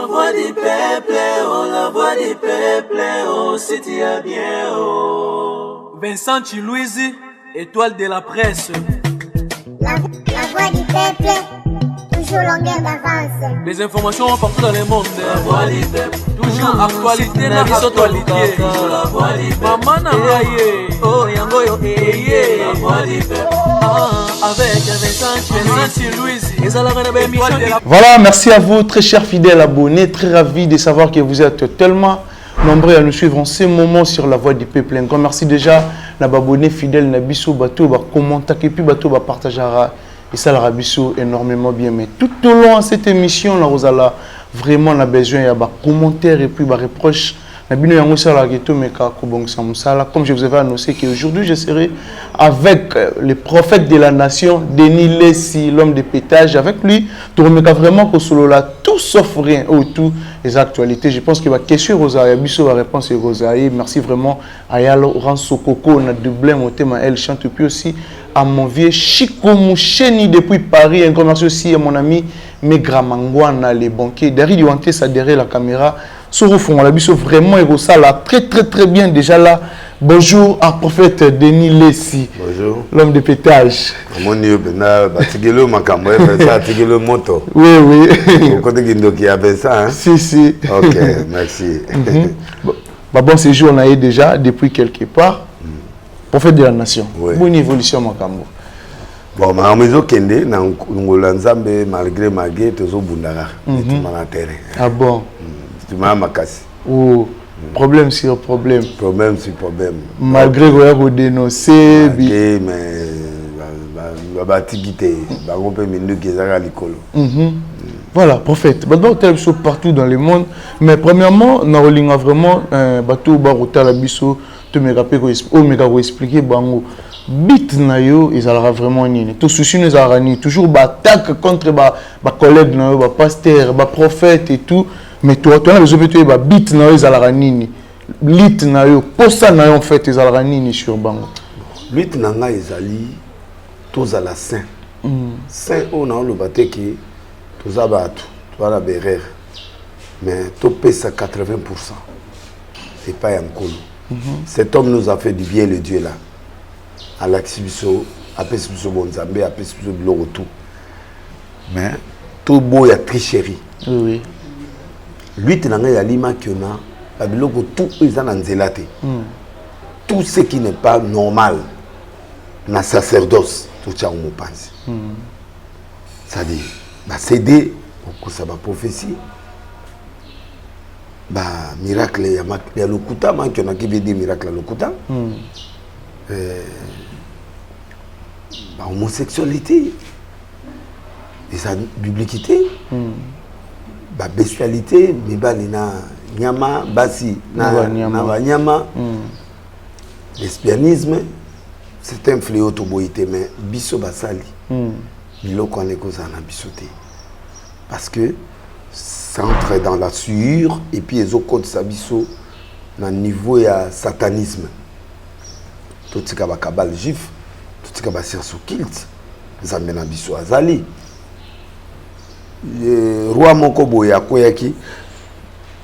La voix du peuple, oh, la voix du peuple, oh, si tu as bien, oh. Vincent Chilouizi, étoile de la presse. La voix du peuple, toujours longueur d'avance. Les informations partout dans le monde. La voix du peuple, toujours actualité na actualité. La voix du peuple, maman Nangaye, oh yango yo eye. La voix du peuple, avec Vincent Chilouizi. Voilà, merci à vous, très chers fidèles abonnés. Très ravi de savoir que vous êtes tellement nombreux à nous suivre en ce moment sur la voix du peuple. Un grand merci déjà à nos abonnés fidèles, Nabiso, Bato, commenter et puis Bato, partagera et ça la Rabiso énormément bien. Mais tout au long de cette émission, là, vous allez vraiment on a besoin de commentaires et puis de reproches. Comme je vous avais annoncé qu'aujourd'hui je serai avec le prophète de la nation, Denis Lessi, l'homme de pétage. Avec lui, tout vraiment que solo là, tout sauf rien autour des actualités. Je pense que la question Rosaï, la réponse est Rosaï. Merci vraiment à Yalo Ransokoko, on a doublé mon thème, elle chante, et puis aussi à mon vieux Chico Moucheni depuis Paris. Un grand merci aussi à mon ami Megramangwana, les banquiers. Derrière la caméra. Sur le fond, on a vu vraiment ça là très bien déjà là. Bonjour à prophète Denis Lessi. Bonjour. L'homme de pétage. Mon Dieu, Batigelo Makambo, ça, Tigelo Moto. Oui. Au côté de qui avait ça, hein? Si. Ok, merci. Bon séjour, on a eu déjà depuis quelque part. Prophète de la nation. Oui. Bonne évolution, Makambo. Bon, ma maison Kende, Nzambe, malgré ma guerre, toujours Bundara. Ah bon? Tu m'as makasi. Oh, problème sur problème. Problème sur problème. Malgré que vous dénoncez. Mais, voilà, prophète. Partout dans le monde. Mais premièrement, nous avons vraiment bateau barouta la biso. Tu me rappelles expliquer bango. Bit na yo, ils allera vraiment nini. Tout souci nous a rani. Toujours attaque contre ba collègues na yo, ba pasteur, ba prophète et tout. Mais toi, tu as besoin de te bit na yo, ils allera nini. Lit na yo, posa na yo en fait, ils allera nini sur bango. Lit na nga ezali, tous à la saint. Saint on a le baté qui tous à battu, toi la berère. Mais tu pèses à 80%. C'est pas un colo. Cet homme nous a fait du bien, le Dieu là. À l'exhibition, à l'exhibition Bonzambé, à l'exhibition de l'Orotou. Mais tout beau, il y a tricherie. Oui. Lui, il y a l'image qu'il y a, tout est en zélate. Tout ce qui n'est pas normal, dans le sacerdoce, tout ça, on pense. C'est-à-dire, céder pour que ça va prophétie. Miracle, il y a le Kouta, qui a qui veut dire miracle, le Kouta. Homosexualité, et sa biblicité, bestialité, nyama, basi, nyama, l'espianisme, c'est un fléau toboïté, mais biso basali, bilo qu'on est cause en bisoté. Parce que ça entre dans la sueur, et puis les autres codes sabiso, dans le niveau il y a satanisme. Tout ce qui est kabal juif, tout ce qui est sirso kilt, nous amène à biso azali. Le roi Mokobo ya koyaki,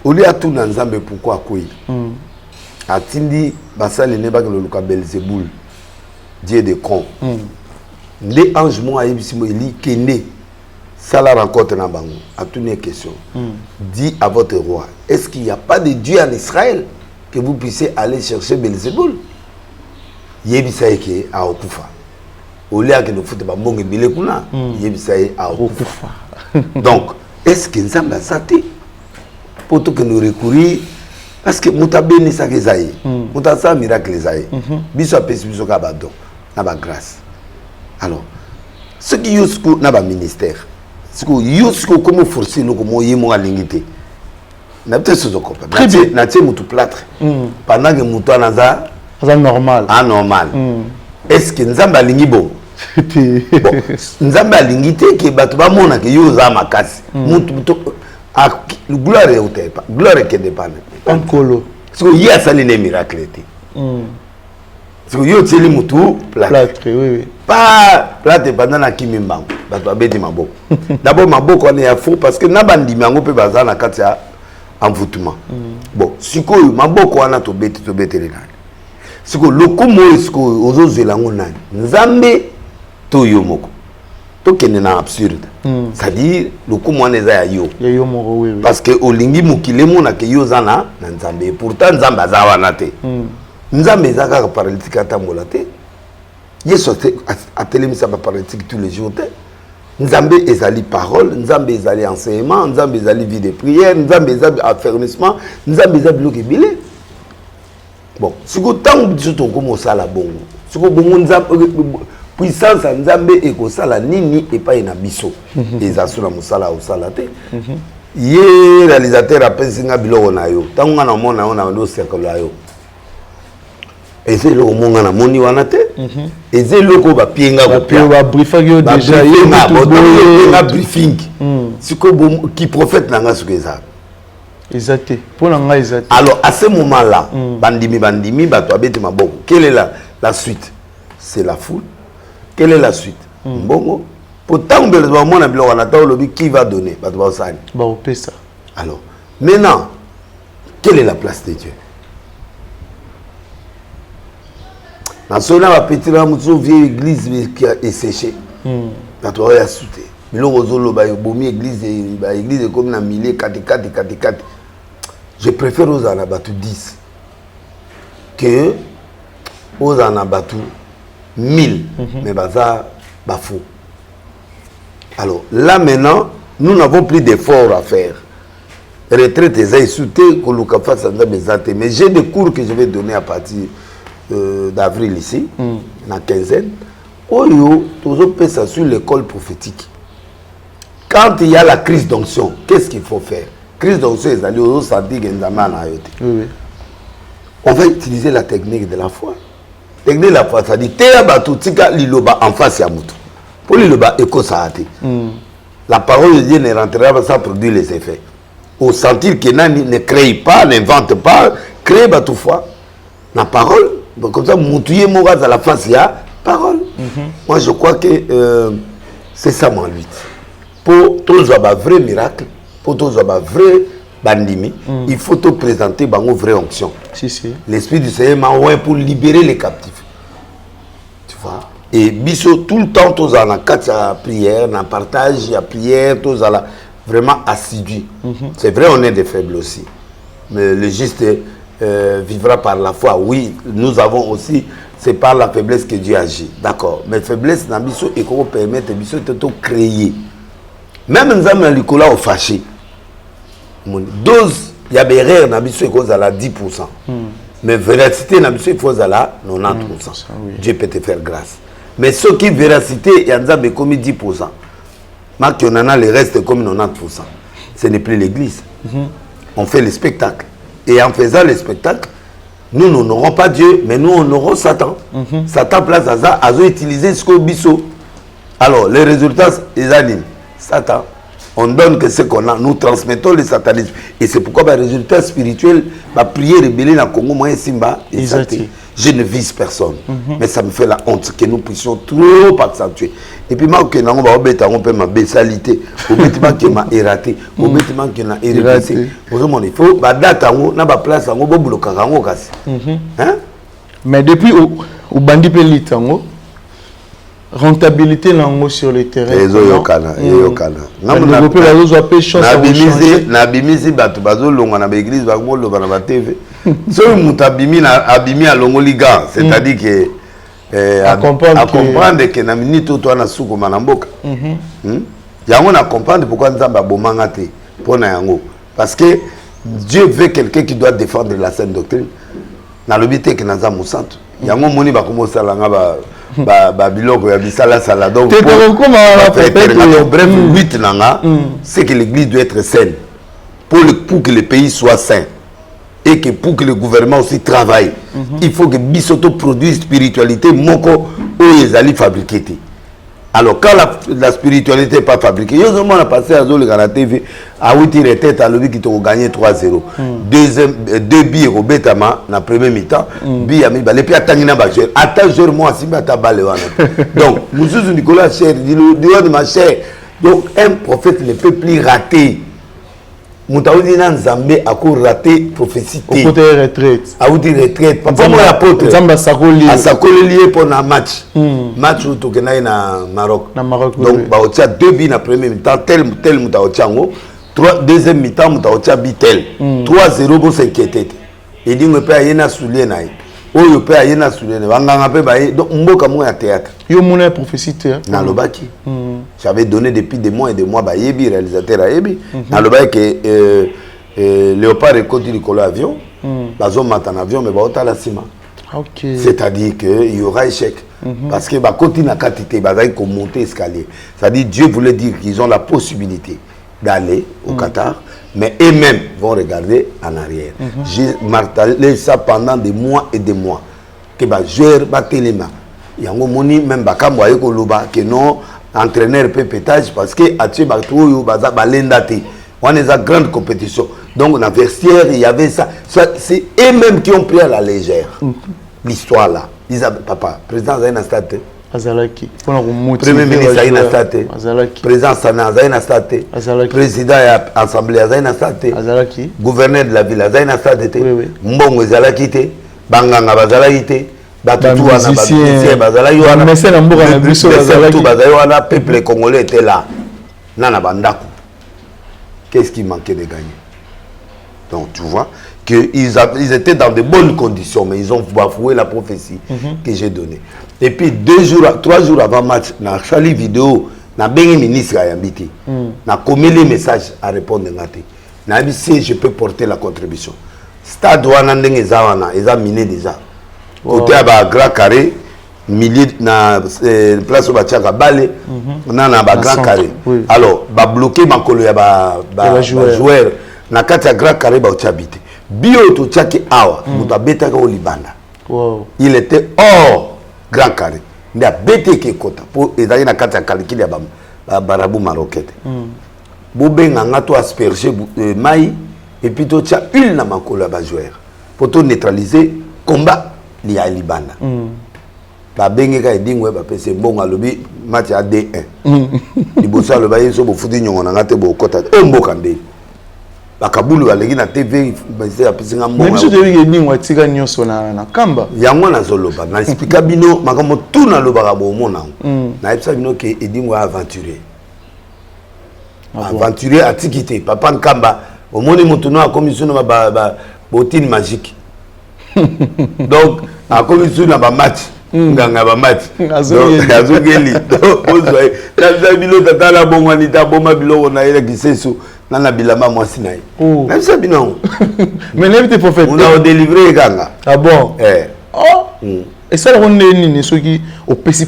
au lieu à tout dans Nzambe pourquoi koyi. Atindi basali ne ba que le luka Belzéboul, Dieu de con. Les anges moi ayibisimo eli kende. Ça la rencontre na bango. A toutes les questions. Dis à votre roi, est-ce qu'il n'y a pas de Dieu en Israël que vous puissiez aller chercher Belzéboul? Yebisaïke a okufa. Au lieu que nous foutons pas bon bilé kuna, Yebisaï a okufa. Donc, est-ce que nous sommes satés pour tout que nous recourir? Parce que nous avons béni ça que zaï, nous avons ça miracle zaï. Biso apesi biso kabadon, na ba grâce. Alors, ce qui yusku na ba ministère, ce qui yusku comment forcer nous comme yemo alingité. Na peut-être ce qu'on peut. Très bien. Na tient mutu plâtre. Pendant que mutu anaza c'est normal. Anormal. Est-ce que nous avons aligné bon? Nous avons aligné que batuba mona que yo za makasi. Le gloire est au terre. Gloire est qui dépend. Un colo. Parce que y a ça les miracles. Parce que yo teli mutu plâtre. Oui. pas plate pendant na kimimbango bato abeti maboko d'abord maboko on est faux parce que na bandimi yango pe baza na kati ya envoûtement bon sikoyo maboko wana to beti le nani sikoyo lokumo sikoyo ozozela ngo nani nzambe to yo moko to kende na absurde c'est-à-dire lokumo wana eza ya yo moko oui parce que olingi mokile mona ke yo zana na nzambe pourtant nzambe aza wana te nzambe eza kaka paralytique atambola te Yesu atelemisa ba paralytique tous les jours te nzambe ezali parole nzambe ezali enseignement nzambe ezali vie de prière nzambe ezali affermissement nzambe ezali biloko ebele bon siko tango biso tokomi osala bongo siko bongo nzambe puissance ya nzambe ekosala nini epai na biso eza so na mosala osala te ye réalisateur apesi nga biloko na yo ntango nga na omona yo na ndo cercle ya yo eza eloko monga na moni wana te eza eloko bapienga kopienga briefing siko ki prophète na nga siko eza eza te mpo na nga eza te alors à ce moment là bandimi bato abeti maboko quelle est la suite c'est la foule quelle est la suite mbongo po ntango mbele bamona biloko wana ntango olobi qui va donner bato baosani baopesa alors maintenant quelle est la place de Dieu na sona ba petit la muso vieille église qui a séché bato oya souté biloko zoloba bomi église ba église comme na milliers kati je préfère aux anabatu 10 que aux anabatu 1000 mais baza bafou. Alors là maintenant nous n'avons plus d'efforts à faire. Retraite est soutée que Luka fasse mais j'ai des cours que je vais donner à partir d'avril ici, la quinzaine. Oyo, toujours ça sur l'école prophétique. Quand il y a la crise d'onction, qu'est-ce qu'il faut faire? Crise d'onction, on va utiliser la technique de la foi. Technique de la foi, c'est-à-dire Théa Batoutika Liloba en face à Moutou. Pour Liloba, éco ça la parole de Dieu ne rentrera pas sans produire les effets. Au sentir que Nani ne crée pas, n'invente pas, crée Batou foi. La parole. Donc comme ça, Moutouye Moraz à la face, il y a parole. Moi, je crois que c'est ça mon lutte. Pour tous un vrai miracle, pour tous un vrai bandimi, il faut te présenter une vraie onction. L'Esprit du Seigneur m'a envoyé pour libérer les captifs. Tu vois? Et biso tout le temps, tous en la prière, dans partage, la prière, tous en la vraiment assidu. C'est vrai, on est des faibles aussi. Mais le juste vivra par la foi. Oui, nous avons aussi, c'est par la faiblesse que Dieu agit. D'accord. Mais faiblesse, Nabiso, et qu'on permettre Biso de créer. Même nous avons l'école au fâché. Dose, il y a des erreurs, Nabiso, et qu'on a la 10%. Mais véracité, Nabiso, il faut à la 90%. Dieu peut te faire grâce. Mais ce qui est véracité, il y a comme 10%. Mais on en a le reste comme 90%. Ce n'est plus l'église. On fait le spectacle. Et en faisant le spectacle, nous n'aurons pas Dieu, mais nous on aura Satan. Satan place à ça, à utiliser ce qu'on biso. Alors, les résultats, ils animent. Satan, on donne que ce qu'on a, nous transmettons le satanisme. Et c'est pourquoi les résultats spirituels, ma prière rebelle dans le Congo, moi, Simba, et je ne vise personne. Mais ça me fait la honte que nous puissions trop accentuer. Et puis, moi, que nous avons ma bessalité, au bâtiment qui m'a ératé, au bâtiment qui m'a érité. Il faut que date na ba place en haut, bloquer en haut. Mais depuis au bandi pelitango, rentabilité sur le terrain. Nabimisi batu bazolonga na l'église bagolo na TV. So mutabimi na abimi a longoliga, c'est-à-dire que à comprendre que na minute to na suko manamboka. Yango na comprendre pourquoi nzamba bomanga te pona yango parce que Dieu veut quelqu'un qui doit défendre la sainte doctrine. Na lobité que naza musantu. Yango moni ba komo sala nga ba biloko ya bisala sala donc bref 8 nanga c'est que l'église doit être saine pour que le pays soit sain et que pour que le gouvernement aussi travaille il faut que bisoto produise spiritualité moko o ezali fabriquer. Alors, quand la spiritualité n'est pas fabriquée, on a passé à la TV, à 8 tête à l'objet qui t'a gagné 3-0. Deuxième, 2 billes au Betama, dans la première mi-temps, billes à mi-balle, et puis à Tangina Bachel. Attends, je moi, si tu balle. Donc, Moussou Nicolas, cher, dis de ma chère. Donc, un prophète ne peut plus rater. Moutaoudi nan Zambé a raté prophétie. Au côté retraite. A outi retraite. Papa moi l'apôtre. Zamba Sakoli. A Sakoli lié pour un match. Match où tu es na Maroc. Na Maroc. Donc bah on tient 2 buts na premier mi-temps tel moutaotiango. 3 deuxième mi-temps moutaotia bitel. 3-0 pour s'inquiéter. Il dit on peut aller na soulier na. Oh yo peut aller na soulier na. Banganga peut ba donc mboka mo ya théâtre. Yo mona prophétie. Na lobaki. J'avais donné depuis des mois et des mois, Bayebi, réalisateur à Yebi. Dans le bail que Léopard et Côte du Colo avion, Bazom matin avion, mais Baota la cima. C'est-à-dire qu'il y aura échec. Parce que Côte n'a qu'à titer, Bazaï qu'on monte escalier. C'est-à-dire Dieu voulait dire qu'ils ont la possibilité d'aller au Qatar, mais eux-mêmes vont regarder en arrière. J'ai martelé ça pendant des mois et des mois. Que joueur Téléma. Il y a un moment même Bakamboye Koloba que non. Entraîneur peut pétage parce que Athieu Batou Baza Balendate. On est à grande compétition. Donc dans le vestiaire, il y avait ça. C'est eux-mêmes qui ont pris à la légère l'histoire là. Ils disent papa, président Zaina State. Azalaki. Premier ministre Zaina State. Président Sana Zaina State. Président de l'Assemblée Zaina State. Gouverneur de la ville Zaina State. Mbongo Zalaki te. Banganga Bazalaki te. Le peuple congolais était là. Qu'est-ce qui manquait de gagner? Donc tu vois qu'ils étaient dans de bonnes conditions, mais ils ont bafoué la prophétie que j'ai donnée. Et puis 3 jours avant le match, dans la vidéo, na bengi ministre a invité. Na commis les messages à répondre na dit je peux porter la contribution. Stade wana ndenge zawana, ils ont miné déjà. Côté à grand carré, milieu na place où batiaka balé, na grand carré. Alors, ba bloquer ma colo ya ba joueur na kati ya grand carré ba habité. Bio to tchaki awa, muta betaka au Libanda. Il était hors grand carré. Nda bete ke kota pour ezali na kati ya calcul ya ba barabu marokete. Bobenga ngato asperger mai et puis to tcha huile na makolo ya ba joueur pour to neutraliser combat li ya Libanda. Ba bengeka edingwe ba pese mbonga lobi match ya D1. Libosa loba yeso bo futi nyongo na ngate bo kota mboka nde. Ba kabulu baleki na TV ba se apesi nga mbonga. Même si tu veux edingwe tika nyonso na kamba. Yango na zoloba na explica bino makamo tout na loba ka bo mona. Na epsa bino ke edingwe aventurier. Aventurier atikité papa nkamba omoni mutu no a commission ba botine magique. Donc a commission na ba match nganga ba match azogeli donc ozoi na bilo tata la bongwani ta boma bilo na ile kiseso na bilama mwasi na ye même ça bino mais n'importe prophète on a délivré ganga ah bon et ça on est ni ceux qui au PC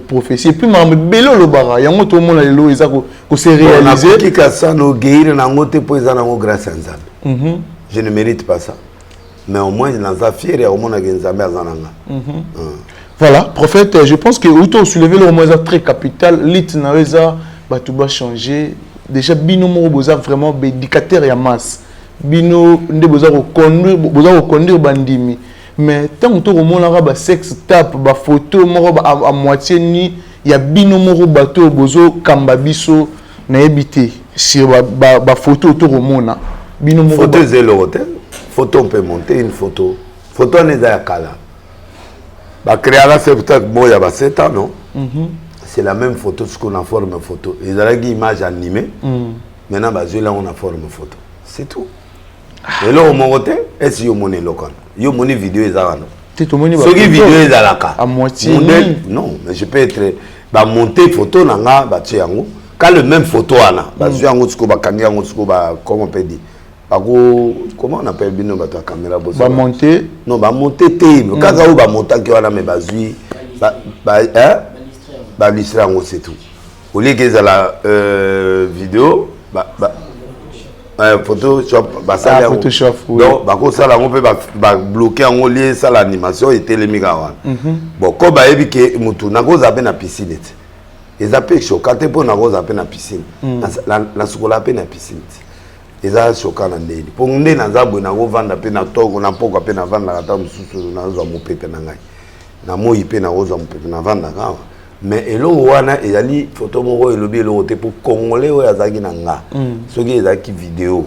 prophétie et puis ma belo lo bara yango to mona lelo eza ko se réaliser qui ka ça no guérir na ngote po eza na ngo grâce à Nzambe je ne mérite pas ça. Mais au moins, dans la fière, il y a au moins voilà, prophète, je pense que autant soulever le moins très capital, lit n'aveza, bah tout doit changer. Déjà, bino mo boza vraiment bédicateur et masse. Bino nde boza reconduire bandimi. Mais tant que au moins là, bah sexe tape, bah photo mo à moitié ni, il y a bino mo bateau bozo kambabiso na ebité sur bah photo autour au monde. Bino mo photo zéro hôtel. Photo, on peut monter une photo. Photo, on est à Kala. Bah, créer la spectacle, bon, il y a 7 ans, non? C'est la même photo, ce qu'on a forme photo. Ils ont une image animée. Maintenant, bah, là, on a forme photo. C'est tout. Et là, on monte, est-ce que vous avez local? Vous avez vidéo, ils ont. Ceux qui vidéo, ils ont. À moitié. Non, mais je peux être. Bah, monter photo, bah, quand le même photo, bah, comment on peut dire? Comment on appelle bien notre caméra? Bah monter. Non, bah monter té. Quand on va monter, qui va mais bazui, bah l'histoire c'est tout. Au lieu que la vidéo, Photoshop, bah ça Photoshop. Donc bah comme ça là on peut bloquer en lieu ça l'animation et télémigawan. Bon comme bah évi que mutu na cause à peine à piscine. ils appellent choquant pour na rose appelle na piscine la sokola appelle na piscine ils a choquant na ndeli pour ndé na zabwe na vendre appelle na toko na poko appelle na vendre la table sous na zo mo pepe na ngai na mo ipe na rose mo pepe na vendre ka mais elo wana ezali photo moko elobi elo te pour congolais oyo azaki na nga soki ezaki vidéo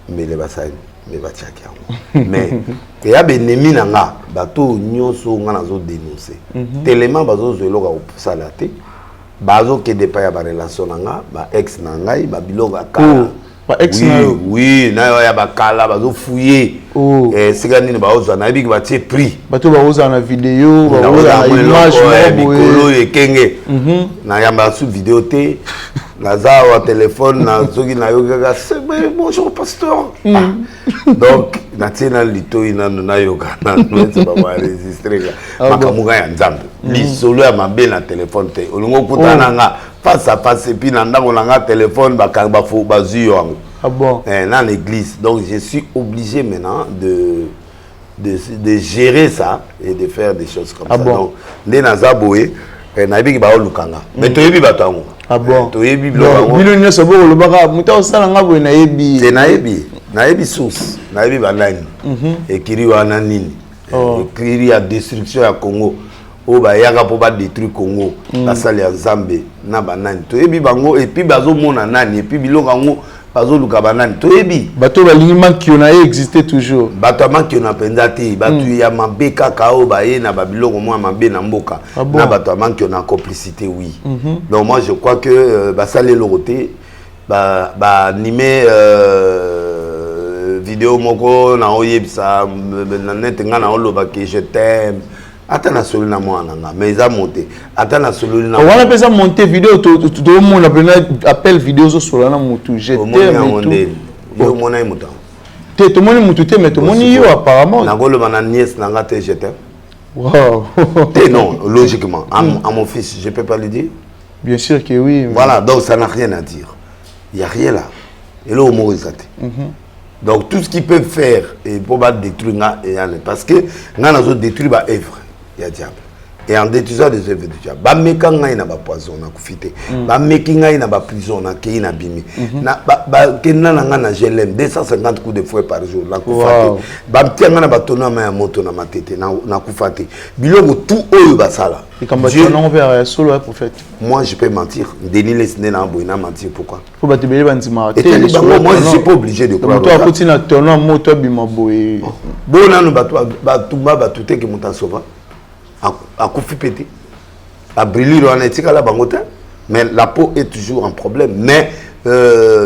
mais les basali mais batiaki yango mais eya benemi na nga bato nyonso nga nazo dénoncer tellement bazozo eloko akosala te bazokende pa ya barelation na nga ba ex na ngai babiloko akala oui na yo ya bakala bazofouye sika nini baozwa na yebi batie prix bato baozwa na vidéo baozwa na image mikolo ekenge na yamba sous vidéo te naza wa téléphone na soki na yokaka bonjour pasteur donc natie na litoi nano nayoka nanoete babaenregistre makambo ngai ya nzambe lisolo ya mabe na téléphone te olingo okutana nga face à face et puis na ndako na nga téléphone bafo bazwi yo yango dans l'église. Donc je suis obligé maintenant de gérer ça et de faire des choses comme ça. Donc dès nazaboé nayebi ba olukanga mais toyebi batango toyebi biloko bino nyoso bo lobaka muta osala ngabo nayebi c'est nayebi source nayebi banani ekiri wana nini ekiri ya destruction ya Congo o ba yaka po ba détruire Congo basali ya Nzambe na banani toyebi bango et puis bazomona nani et puis biloko ngo bazoluka banani toyebi bato balingi manki na exister toujours bato manki na penza te bato ya mabe kaka o ba ye na babiloko mo mabe na mboka na bato manki na complicité oui donc moi je crois que basali loroté ba animer vidéo moko na oyebisa na net nga na oloba que je t'aime atana solo na mwana nga mais ça monté atana solo na on a besoin monter vidéo tout le monde appelle vidéo sur na mutu je t'aime tout yo mona imuta te to moni mutu te mais to moni yo apparemment na golo bana nièce na nga te je t'aime wow te non logiquement à mon fils je peux pas lui dire bien sûr que oui voilà donc ça n'a rien à dire il y a rien là et là au mot exact donc tout ce qu'ils peuvent faire et pour pas détruire nga et parce que nga nazo détruire ba œuvre ya diable et en détruisant des œuvres du diable ba meka ngai na ba poison na kufite ba meki ngai na ba prison na kei na bimi na ba kenna na nga na GLM 250 coups de fouet par jour na kufate ba mtianga na batona ma ya moto na matete na kufate biloko tout oyo basala et quand Dieu non vers solo un prophète moi je peux mentir Denis Lesné na boina mentir pourquoi faut ba tebele banzima moi je suis pas obligé de croire toi continue à tourner moto bima boy bona no batumba batute ke mutasova à Koufi pété, à brûler en éthique à la bangote, mais la peau est toujours un problème. Mais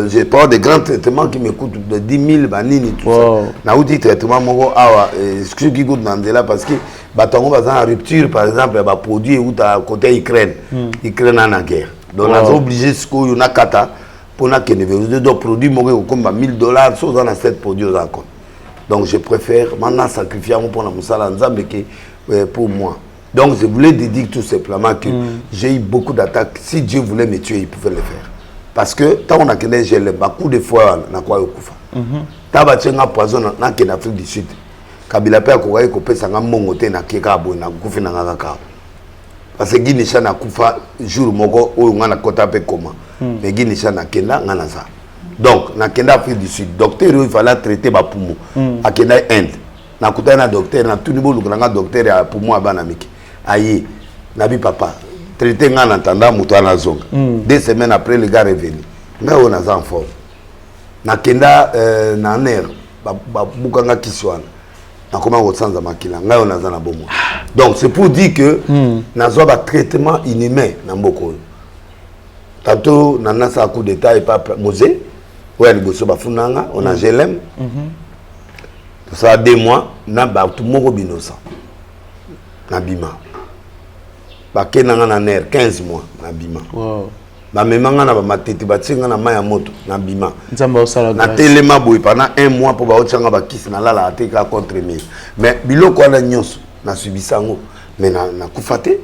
j'ai pas des grands traitements qui me coûtent de 10 000 banini tout ça. Na ou dit traitement mon excuse qui coûte dans là parce que batango va en rupture par exemple ba produit ou ta côté Ukraine en guerre. Donc on est obligé ce qu'on a kata pour na kene de produits mo comme $1000 sur dans 7 produits encore. Donc je préfère maintenant sacrifier pour la musala nzambe que pour moi. Donc je voulais dire tout simplement que j'ai eu beaucoup d'attaques. Si Dieu voulait me tuer, il pouvait le faire. Parce que tant on a connu beaucoup de fois na kwa yokufa. Taba tchenga poison na en Afrique du Sud. Kabila pe akokai ko pesa nga mbongo te na keka bo na kufi na ngaka. Parce que Guinécha na kufa jour moko oyo nga na kota pe koma. Mais Guinécha na kenda nga na za. Donc na kenda Afrique du Sud, docteur il fallait traiter ba poumon. A kenda Inde. Na kutana na docteur na tout niveau lukulanga docteur ya poumon abana miki. Aïe, Nabi papa, traité en attendant Moutouana Zong. 2 semaines après, le gars est venu. Mais on a en forme. Na kenda na ner, bukanga kiswana. Na comment on sent makila. Nga on a na bomo. Donc c'est pour dire que na zo ba traitement inhumain na mboko. Tantôt na nasa coup d'état et pas Mosé. Ouais, le bosso ba funanga, on a GLM. Ça a 2 mois, na ba tout moko binosa. Na bima. Bakena na ner 15 mois na bima. Wow. Ba memanga na ba matete batsinga na maya moto na bima. Nzamba osala na telema boy pendant 1 mois pour ba otanga ba kisi na lala ateka contre me. Mais biloko na nyonso na subisango mais na kufate.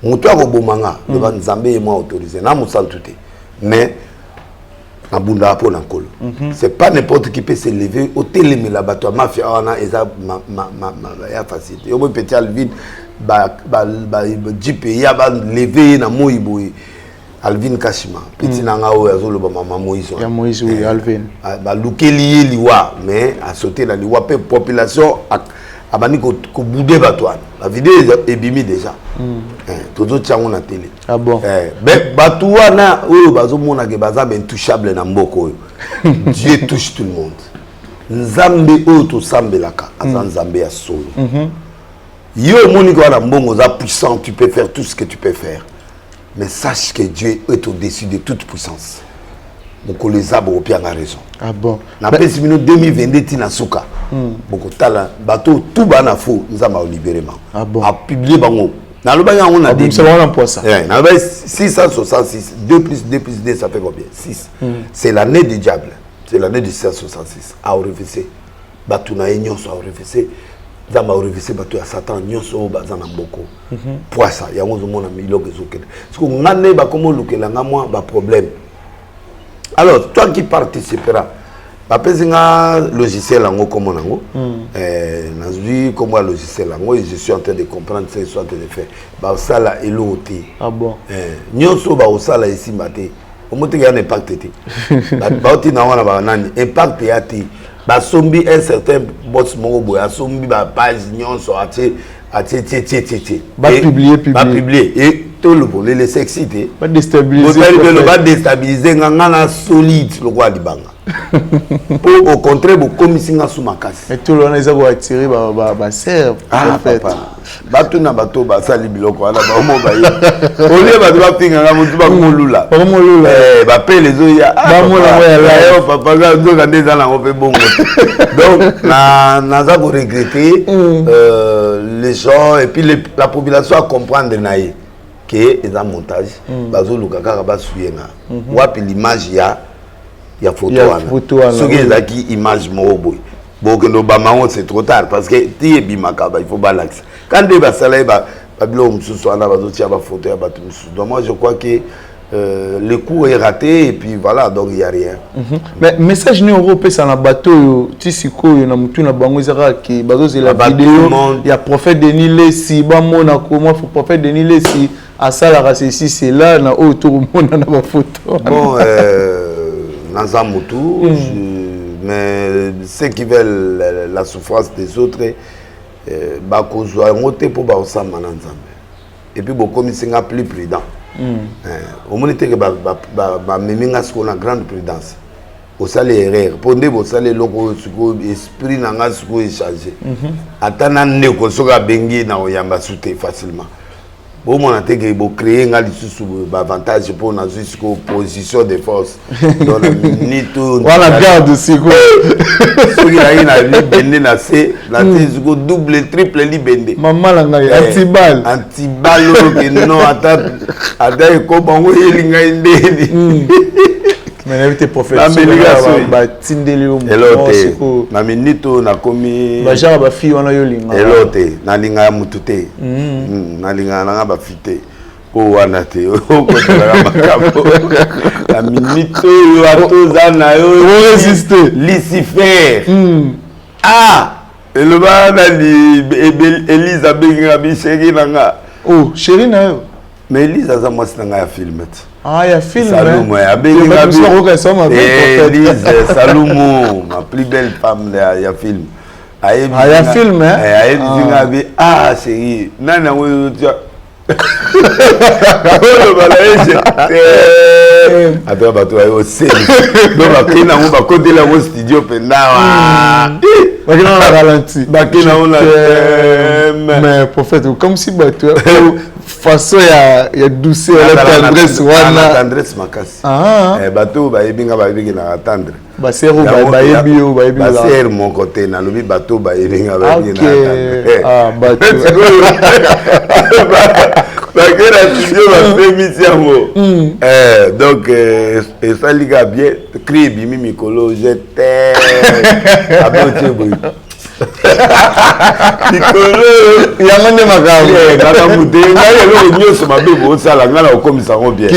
Mutu akobomanga de ba nzambe et moi autorisé na musantu te. Mais na bunda po na kolo. C'est pas n'importe qui peut se lever au télémi la bato mafia ona eza ya facile. Yo petit al vide Jeep ya ba lever na moyiboy Alvin Kashima petit nanga o azolo ba mama Moïse ya Moïse oui Alvin ba lukeli liwa mais a sauté na liwa pe population abani ko bouder batouane la vidéo est bimi déjà todo tchango na télé ah bon batouana oyo bazomona ke baza intouchable na mboko oyo Dieu touche tout le monde nzambe oyo to sambelaka aza nzambe ya solo yo moni ko na mbongo za puissant tu peux faire tout ce que tu peux faire mais sache que Dieu est au-dessus de toute puissance beaucoup les arbres au a raison ah bon na pesi minute 2022 tina suka beaucoup tala bateau tout bana faux nous avons libérément ah bon a publié bango na loba nga on a dit c'est vraiment pour ça na loba 666 2 plus 2 plus 2 ça fait combien 6 c'est l'année du diable c'est l'année du 666 a refusé batou na nyonso a refusé zamba refusé batou ya Satan nyonso bazana mboko poisa ya ngozo mona miloko ezokende parce que ngane ba komo lukela nga moi ba problème. Alors, toi qui participeras, un logiciel en comme on comment logiciel je suis en train de comprendre ce que je suis en train de faire. Bah ça là et l'autre. Ah bon. Nyonso ba ça là ici maté. Au moins il y a un impact té. Ba oti na wana ba nani impact ya té. Ba sombi un certain boss mongo boya sombi ba page nyonso até ba publier et tout le monde les excité pas déstabiliser pas déstabiliser ngana solide le roi libanga au contraire bu komisinga sumakasi et tout le monde eza ko attirer ba serve en fait batu na bato ba sali biloko ala ba mo ba yi ole ba doit pinga nga mutu ba molula ba pe les oya ba mola moya la papa ga do ka ndeza na ope bongo donc na za ko regretter les gens et puis la population à comprendre naïe que est un montage bazo lukaka ba suyenga wapi l'image ya photo ana ce qui est qui image moboy boke no ba mango c'est trop tard parce que ti ebimaka ba il faut balax quand des basala ba bilo msusu ana bazo tia ba photo ya batu msusu donc moi je crois que le coup est raté et puis voilà donc il y a rien mais message ni européen ça na bateau tisiko na mutu na bango ezaka ki bazo la vidéo il y a prophète Denis Lesi ba mona comment prophète Denis Lesi à ça la ceci c'est là na autour mona na ba photo bon dans un motu mais ceux qui veulent la souffrance des autres ba kozwa ngote pour ba osama na nzambe et puis beaucoup misinga plus prudent au moins que ba meminga ce na grande prudence au salé erreur pondé au salé loko suko esprit na nga suko échanger atana ndeko soka bengi na oyamba souté facilement bon mon intégrer bo créer nga lisusu avantage pour na jusqu'au position de force dans la minute voilà garde aussi quoi ce qui a na libende na c la jusqu'au double triple libende maman la ngai antibal que non ata ko bango yelinga ndeni mais n'avait prophète ba tindeli o elote na minute na komi ba jara ba fi wana yolinga elote na linga mutute na linga na ba fite ko wana te ko tala makabo la minute yo atozana yo résister Lucifer eloba na li Elisabeth ngabi chéri nanga oh chéri na yo mais Elisa za moi c'est nga filmet ah ya film Salomo ya bengi Elise Salomo ma plus belle femme ya film ya film ayebi chérie nana wo tia oh balaise ata bato ayo se donc bakina mo bakotela mo studio penda bakina na ralenti bakina on mais prophète comme si bato façon ya douceur la tendresse wana tendresse makasi bato bayebinga bayebinga na tendre basero bayebi yo bayebi la baser mon côté na lobi bato bayebinga bayebinga na bato bakera studio bafemisi yango donc esaliga bien crie bimi mikolo je t'aime abotie boy mikolo yango nde makambo te ngai eloko nyonso mabe bosala ngai na okomisa yango bien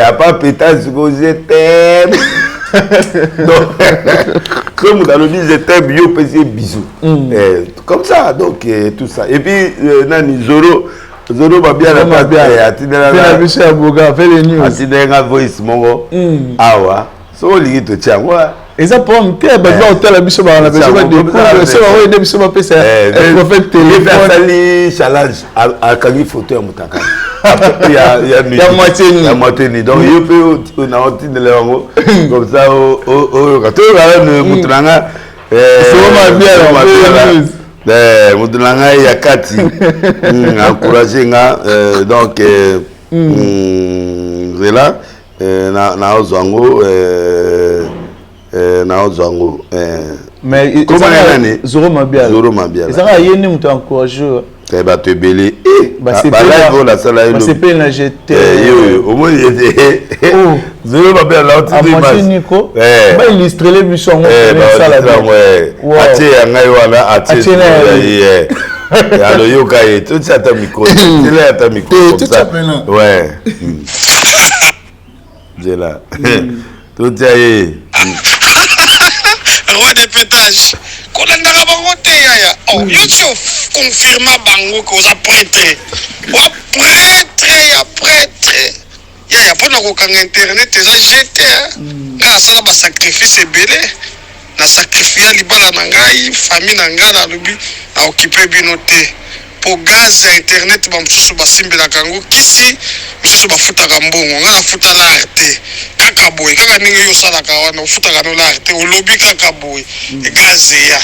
apa pétage ko je t'aime comme dans le dit, je t'aime, yo, pèse bisous. Comme ça, donc, tout ça. Et puis, Nani, Zoro va bien la tête. La biche à Boga, fait les news. Atidéra voice, mon awa. So, l'île te tient, ouais. Et ça, pour me dire, la biche à la personne de couvre, c'est vrai, des biches à PC. Un prophète téléphone. Challenge à Kagi photo à Moutaka. Il y a moitié ni. Donc, il peut, on a un de l'euro. Comme ça, quand tu regardes Moutranga, c'est vraiment bien. Moutranga, il y a 4. Encourager, donc, c'est là. Na Ozango mais comment est Zoro Mabia et ça a yéné muto encouragé eh ba te belé c'est pas la sala c'est pas la jeté au moins il était Zoro Mabia là tu dis mas Nico ba illustrer les buissons ça la atie ngai wana atie alors yo kai tout ça ta micro c'est là ta micro comme ça ouais j'ai là tout ça roi des pétages kolandaka bango te yaya oh yo ti confirma bango ko za prêtre wa prêtre ya prêtre yaya mpona kokanga internet eza jete nga asala basacrifice ebele na sacrifia libala na ngai famille na ngai nalobi aokipe bino te po gaz ya internet bamosusu basimbelaka yango kisi misusu bafutaka mbongo nga nafuta lare te kaka boye kaka ndenge yo osalaka wana ofutaka no lare te olobi kaka boye gaz eya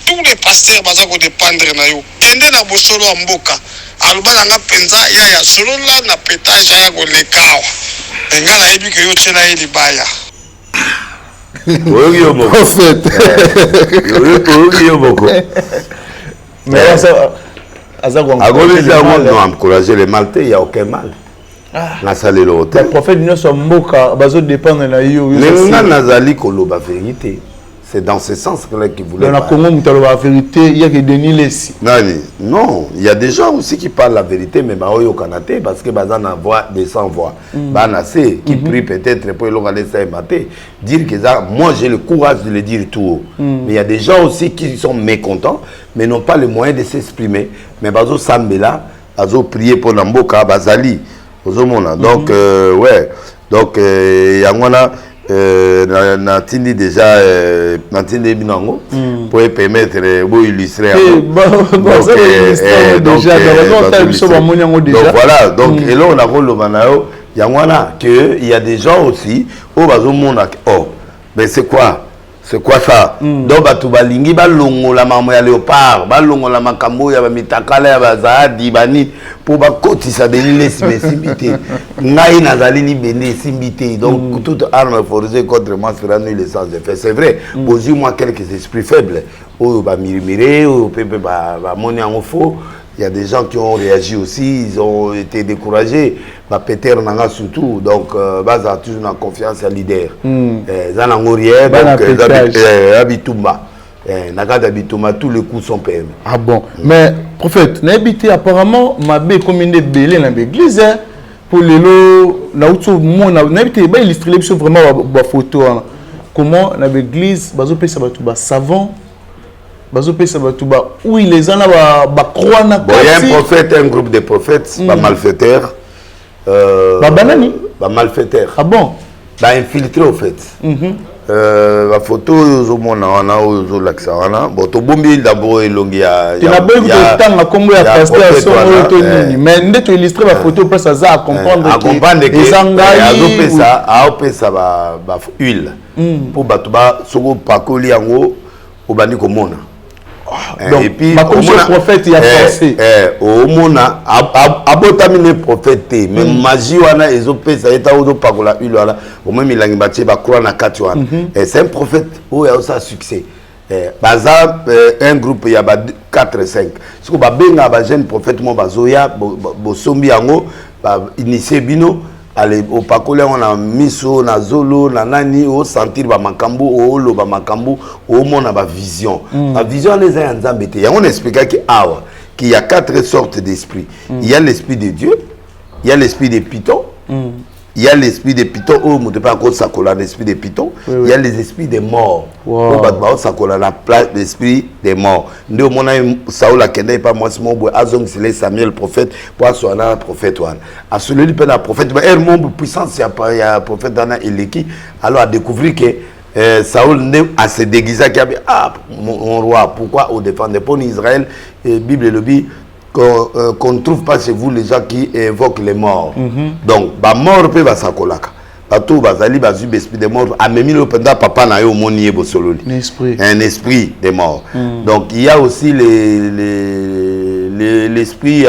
tous les pasteurs baza kodépendre na yo kende na bosolo ya mboka aloba na nga mpenza yaya solola na pétage aya koleka awa nga nayebi ke yo tie na ye libaya oyoki yo moko oyoki yo moko mais ça non, encourager les Maltais, il n'y a aucun mal. Le prophète nous sommes moka, bazo dépendre de yo. Nazali koloba vérité. C'est dans ce sens qu'il voulait. Dans la Congo, la vérité, il y a que Denis Lessi. Non, il y a des gens aussi qui parlent la vérité, mais au Canada, parce que bazan a voix des sans voix. Banassé qui prie peut-être pour le regarder ça et mater, dire que ça, moi j'ai le courage de le dire tout haut. Mais il y a des gens aussi qui sont mécontents, mais n'ont pas le moyen de s'exprimer. Mais bazo sambela, bazo prier pour Namboka, bazali, donc ouais, donc yangwana. Natindi déjà Natindi binango pour permettre de illustrer donc voilà donc et là on a le manao yangwana que il y a des gens aussi au bazomona oh mais c'est quoi ça donc batu balingi balongola mamo ya léopard balongola makambo ya mitakala ya bazadi bani pour bakotisa benile simité ngai nazali ni bene simité donc toute arme forgée contre moi sera nulle et sans effet c'est vrai bonjour moi quelques esprits faibles ou ba murmurer ou pepe ba moni en faux. Il y a des gens qui ont réagi aussi, ils ont été découragés. Peter Nanga surtout, donc Baza a toujours une confiance à leader. Zanangorier, donc Abitumba. Nagada Abitumba, tous les coups sont permis. Ah bon, mais prophète, n'habité apparemment Mabé comme une belle dans l'église pour les lots, n'habité pas illustrer vraiment la photo. Comment dans l'église, Bazo Pesa Batouba savant. Oui, les gens croient na il y a un prophète, un groupe de prophètes, malfaiteurs. Malfaiteurs. Ah bon? Infiltrés au fait. La photo, on a l'accès. Bon, tu bombi d'abord il y a. Tu n'as pas eu de temps à combien de pasteur mais dès que tu illustres la photo, place à ça à comprendre. À comprendre que les gens ça va huile pour battre sur pakoli yango au bani komona. Donc, et puis, le prophète il a pensé. Au mona, abotamine prophète, mais magie wana ezopé ça est au pakola ulala, au même il a ngibati ba croire na katuana. Et c'est un prophète où il a aussi succès. Baza un groupe il y a 4 5. Ce que ba benga ba jeune prophète mo bazoya bo sombi yango ba initier bino. Allez, au Pacolé, on a miso, na zolo, na nani, au sentir ba makambo, au lo ba makambo, au mon ba vision. La vision les a embêtés. Et on explique qu'il y a 4 sortes d'esprits. Il y a l'esprit de Dieu, il y a l'esprit de Python, il y a l'esprit des pitons, oh, mon pas encore ça colle l'esprit des pitons, il y a les esprits des morts. Oh, bah, ça colle la place l'esprit des morts. Nous, mon ami Saoul a kenné pas moi, c'est mon boy, Azong, c'est Samuel, prophète, pour soit un prophète, à celui qui peut être prophète, mais elle, mon puissance, il y a un prophète dans Eleki, alors à découvrir que Saoul a se déguisé, qui a dit, ah, mon roi, pourquoi on défend pour Israël, Bible le dit, qu'on ne trouve pas chez vous les gens qui évoquent les morts. Donc, bah mort peut va s'acolaka. Bateau bazali bazu esprit des morts. A même le pendant papa na yo monié bosololi. Un esprit des morts. Donc il y a aussi l'esprit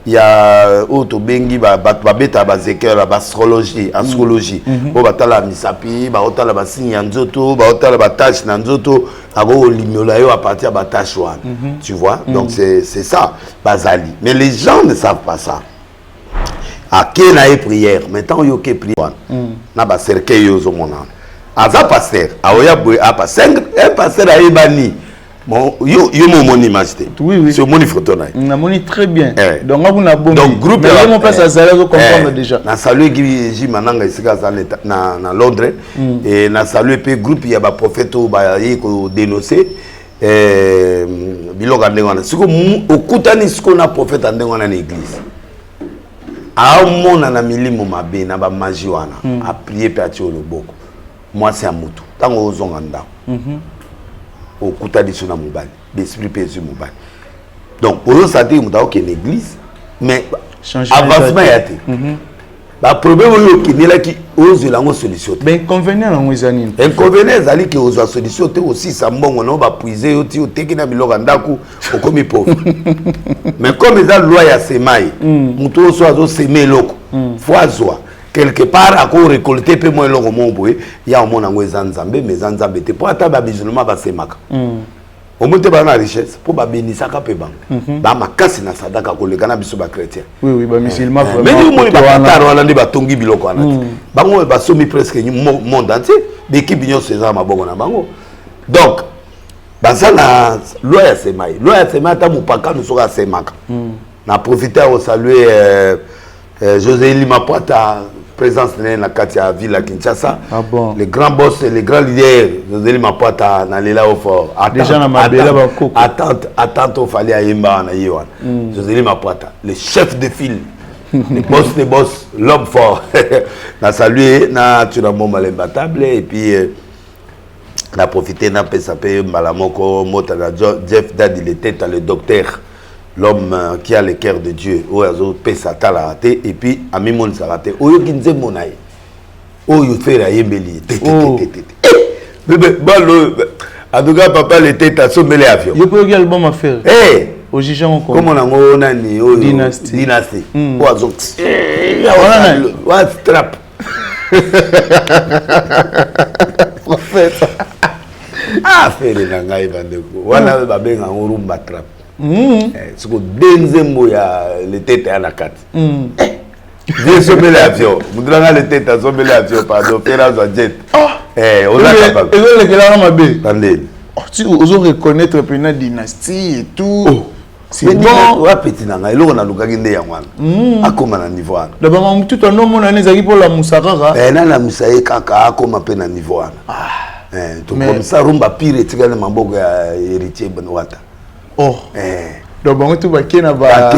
il y a auto bengi ba beta ba zeker ba astrologie, astrologie. Bo batala misapi, ba otala ba signe nzoto, ba otala ba tâche na nzoto, abo limiola yo à partir ba tâche wan. Tu vois? Donc c'est ça bazali. Mais les gens ne savent pas ça. À qui na prière, maintenant yo ke prière. Na ba cercueil yo zo mona. Aza pasteur, aoya boy a pas 5 un pasteur a ebani. Bon, yo mon moni majité. Oui. C'est mon photo là. On a moni très bien. Donc on a bon. Donc groupe mais mon place à Zala comprendre déjà. Na salué qui mananga ici na Londres et na salué pe groupe il y a ba prophète ba yiko dénoncer biloko ndengona. Siko okutani siko na prophète ndengona na église. A mona na milimo mabe na ba magie wana a prier pe ati oloboko. Moi c'est amutu. Tango ozonga ndako. Au kutani sona mobali l'esprit pésu mobali donc pour ça dit muta ok l'église mais avancement y a été ba problème yo ki nela ki ozo lango solution ben inconvénient na ngwezani inconvénient zali ki ozo solution te aussi ça mbongo no ba puiser yo ti oteki na biloko ndaku okomi pauvre mais comme ça loi ya semai muto ozo azo semer loko foazwa quelque part à quoi récolter peu moins l'eau mon boy il y a au monde en Nzambe mais Nzambe te pour ataba musulman ba semaka au monde ba na richesse pour ba bénisaka pe bang ba makasi na sadaka ko le kana biso ba chrétien oui ba musulman vraiment mais nous mo ba pataro wala ndi ba tongi biloko wana bango ba somi presque monde entier d'équipe union César mabongo na bango donc baza na loi ya semai ta mupaka nous sera semaka na profiter au saluer José Lima Poita présence dans la Katia ville à Kinshasa. Ah bon. Les grands boss et les grands leaders, José Lima Poita dans les là au fort. Déjà dans ma belle attente au fallait à Yemba na Yohan. José Lima Poita, le chef de file. Les boss, l'homme fort. Na salué, na tu n'as mon malembatable et puis na profité na pesape malamoko mota na Jeff Dad il était le docteur. L'homme qui a le cœur de Dieu, oyazo pesa tala raté et puis ami mon sarate. Oyo kinze monaï. Oyo fait la yembeli. Bébé, bon, en tout cas, papa, le tête à sommer les avions. Yo peux quel bon affaire. Eh, au Gijon comme on a mon nani, oyo dynastie. Oyazo. What trap. Prophète. Ah, faire les nangai bandeko. Wana ba benga ngorumba trap. C'est que denzembo ya le tête à la carte. J'ai sommé l'avion. Vous devez le tête à sommer l'avion pardon, faire un jet. On a capable. Et le gars m'a bé. Attendez. Tu oses reconnaître une dynastie et tout. C'est bon. Ouais petit nanga, il on a luka ginde ya mwana. Akoma na niveau wana. D'abord tout un homme on a nezaki pour la musarara. Na la musaye kaka akoma pe na niveau wana. Tout comme ça rumba pire tigana mamboko ya héritier Benwata. Oh. Donc bon tout va kina ba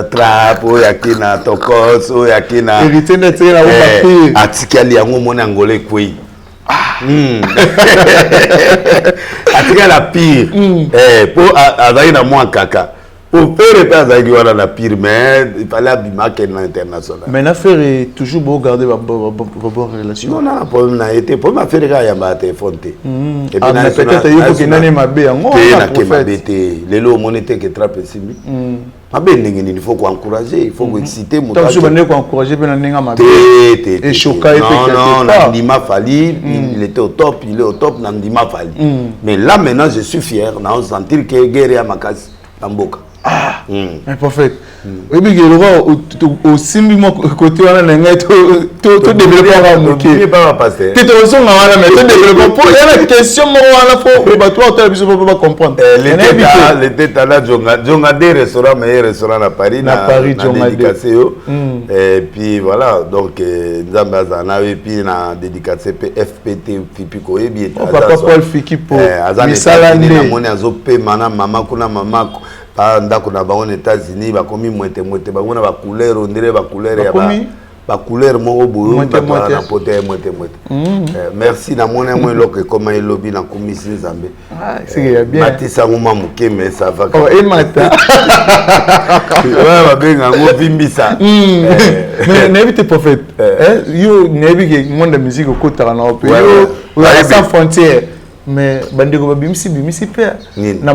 trap o ya kina tokos o ya kina héritier na tsela o papier atikali yango mona ngole kwei atikali la pire pour azali na moi kaka pour faire pas azali wana la pire mais il fallait abimaka na international mais l'affaire est toujours beau garder vos bonnes relations. Non problème na été pour ma faire ya ba téléphone te et puis peut-être il faut que nani mabe yango na ke mabete lelo monete que trappe simi mabe ndenge il faut ko encourager il faut ko exciter mon tant que bande ko encourager pe na ndinga mabe et choquer non Ndima Fali il était au top il est au top na Ndima Fali mais là maintenant je suis fier na on sentir que guerre ya makasi tamboka un prophète Et puis le roi au simbi mon côté on a un tout développé à moquer pas passer tu te ressens là mais tout développé pour la question moi on a faut bah toi tu peux pas comprendre l'été là jonga des restaurants meilleurs restaurants à Paris jonga dédicacé et puis voilà donc nzamba zana et puis na dédicacé FPT Fipiko et bien papa Paul Fikipo misala na moni azope mana mama kuna mama ndako na bango aux États-Unis ba komi moite bango na ba couleur on dirait ba couleur ya ba couleur moko boyo ba na pote moite merci na mona moi loke comme il lobby na komisi nzambe c'est bien matisa ngoma muke mais ça va oh et mata ouais ba benga ngo bimbisa mais n'habite prophète yo n'habite monde de musique au côté na opé yo sans frontières mais bandeko bimisi père na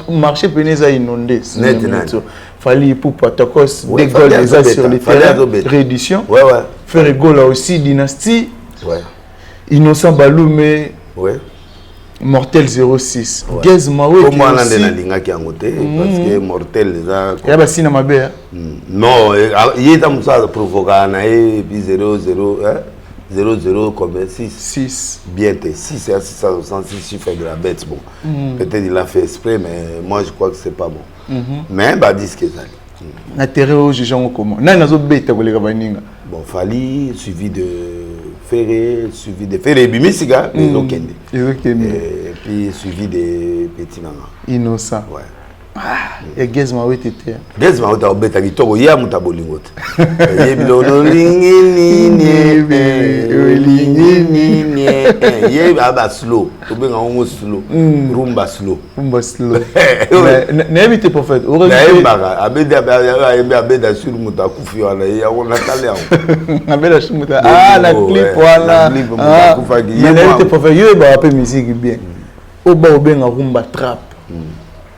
marché peneza inondé fallait pour Patokos des goals déjà sur le terrain réédition faire goal là aussi dynastie Innocent Balou mais Mortel 06 Gaz Mawe comme on a na linga ki angote parce que Mortel les ya basi na mabe non il est comme ça provoquer na et puis 00 comme 6 bien 6 et 666 chiffre de la bête bon peut-être il a fait exprès mais moi je crois que c'est pas bon mais bah dis que ça na terrain au jugeant comment na nazo beta ko leka baninga bon Fali suivi de Ferré Bimisiga et puis suivi de Petit Nanga Innocent et Gaz Mawe tete Gaz Mawe ta beta kitoko ya mutabolingo yebilo lingini ye aba slow to benga ngo slow rumba slow na éviter prophète na embaga abeda sur mutakufi wala ya ona kale on abeda sur muta la clip wala mutakufa ki na éviter prophète yo ba apé musique bien o ba benga rumba trap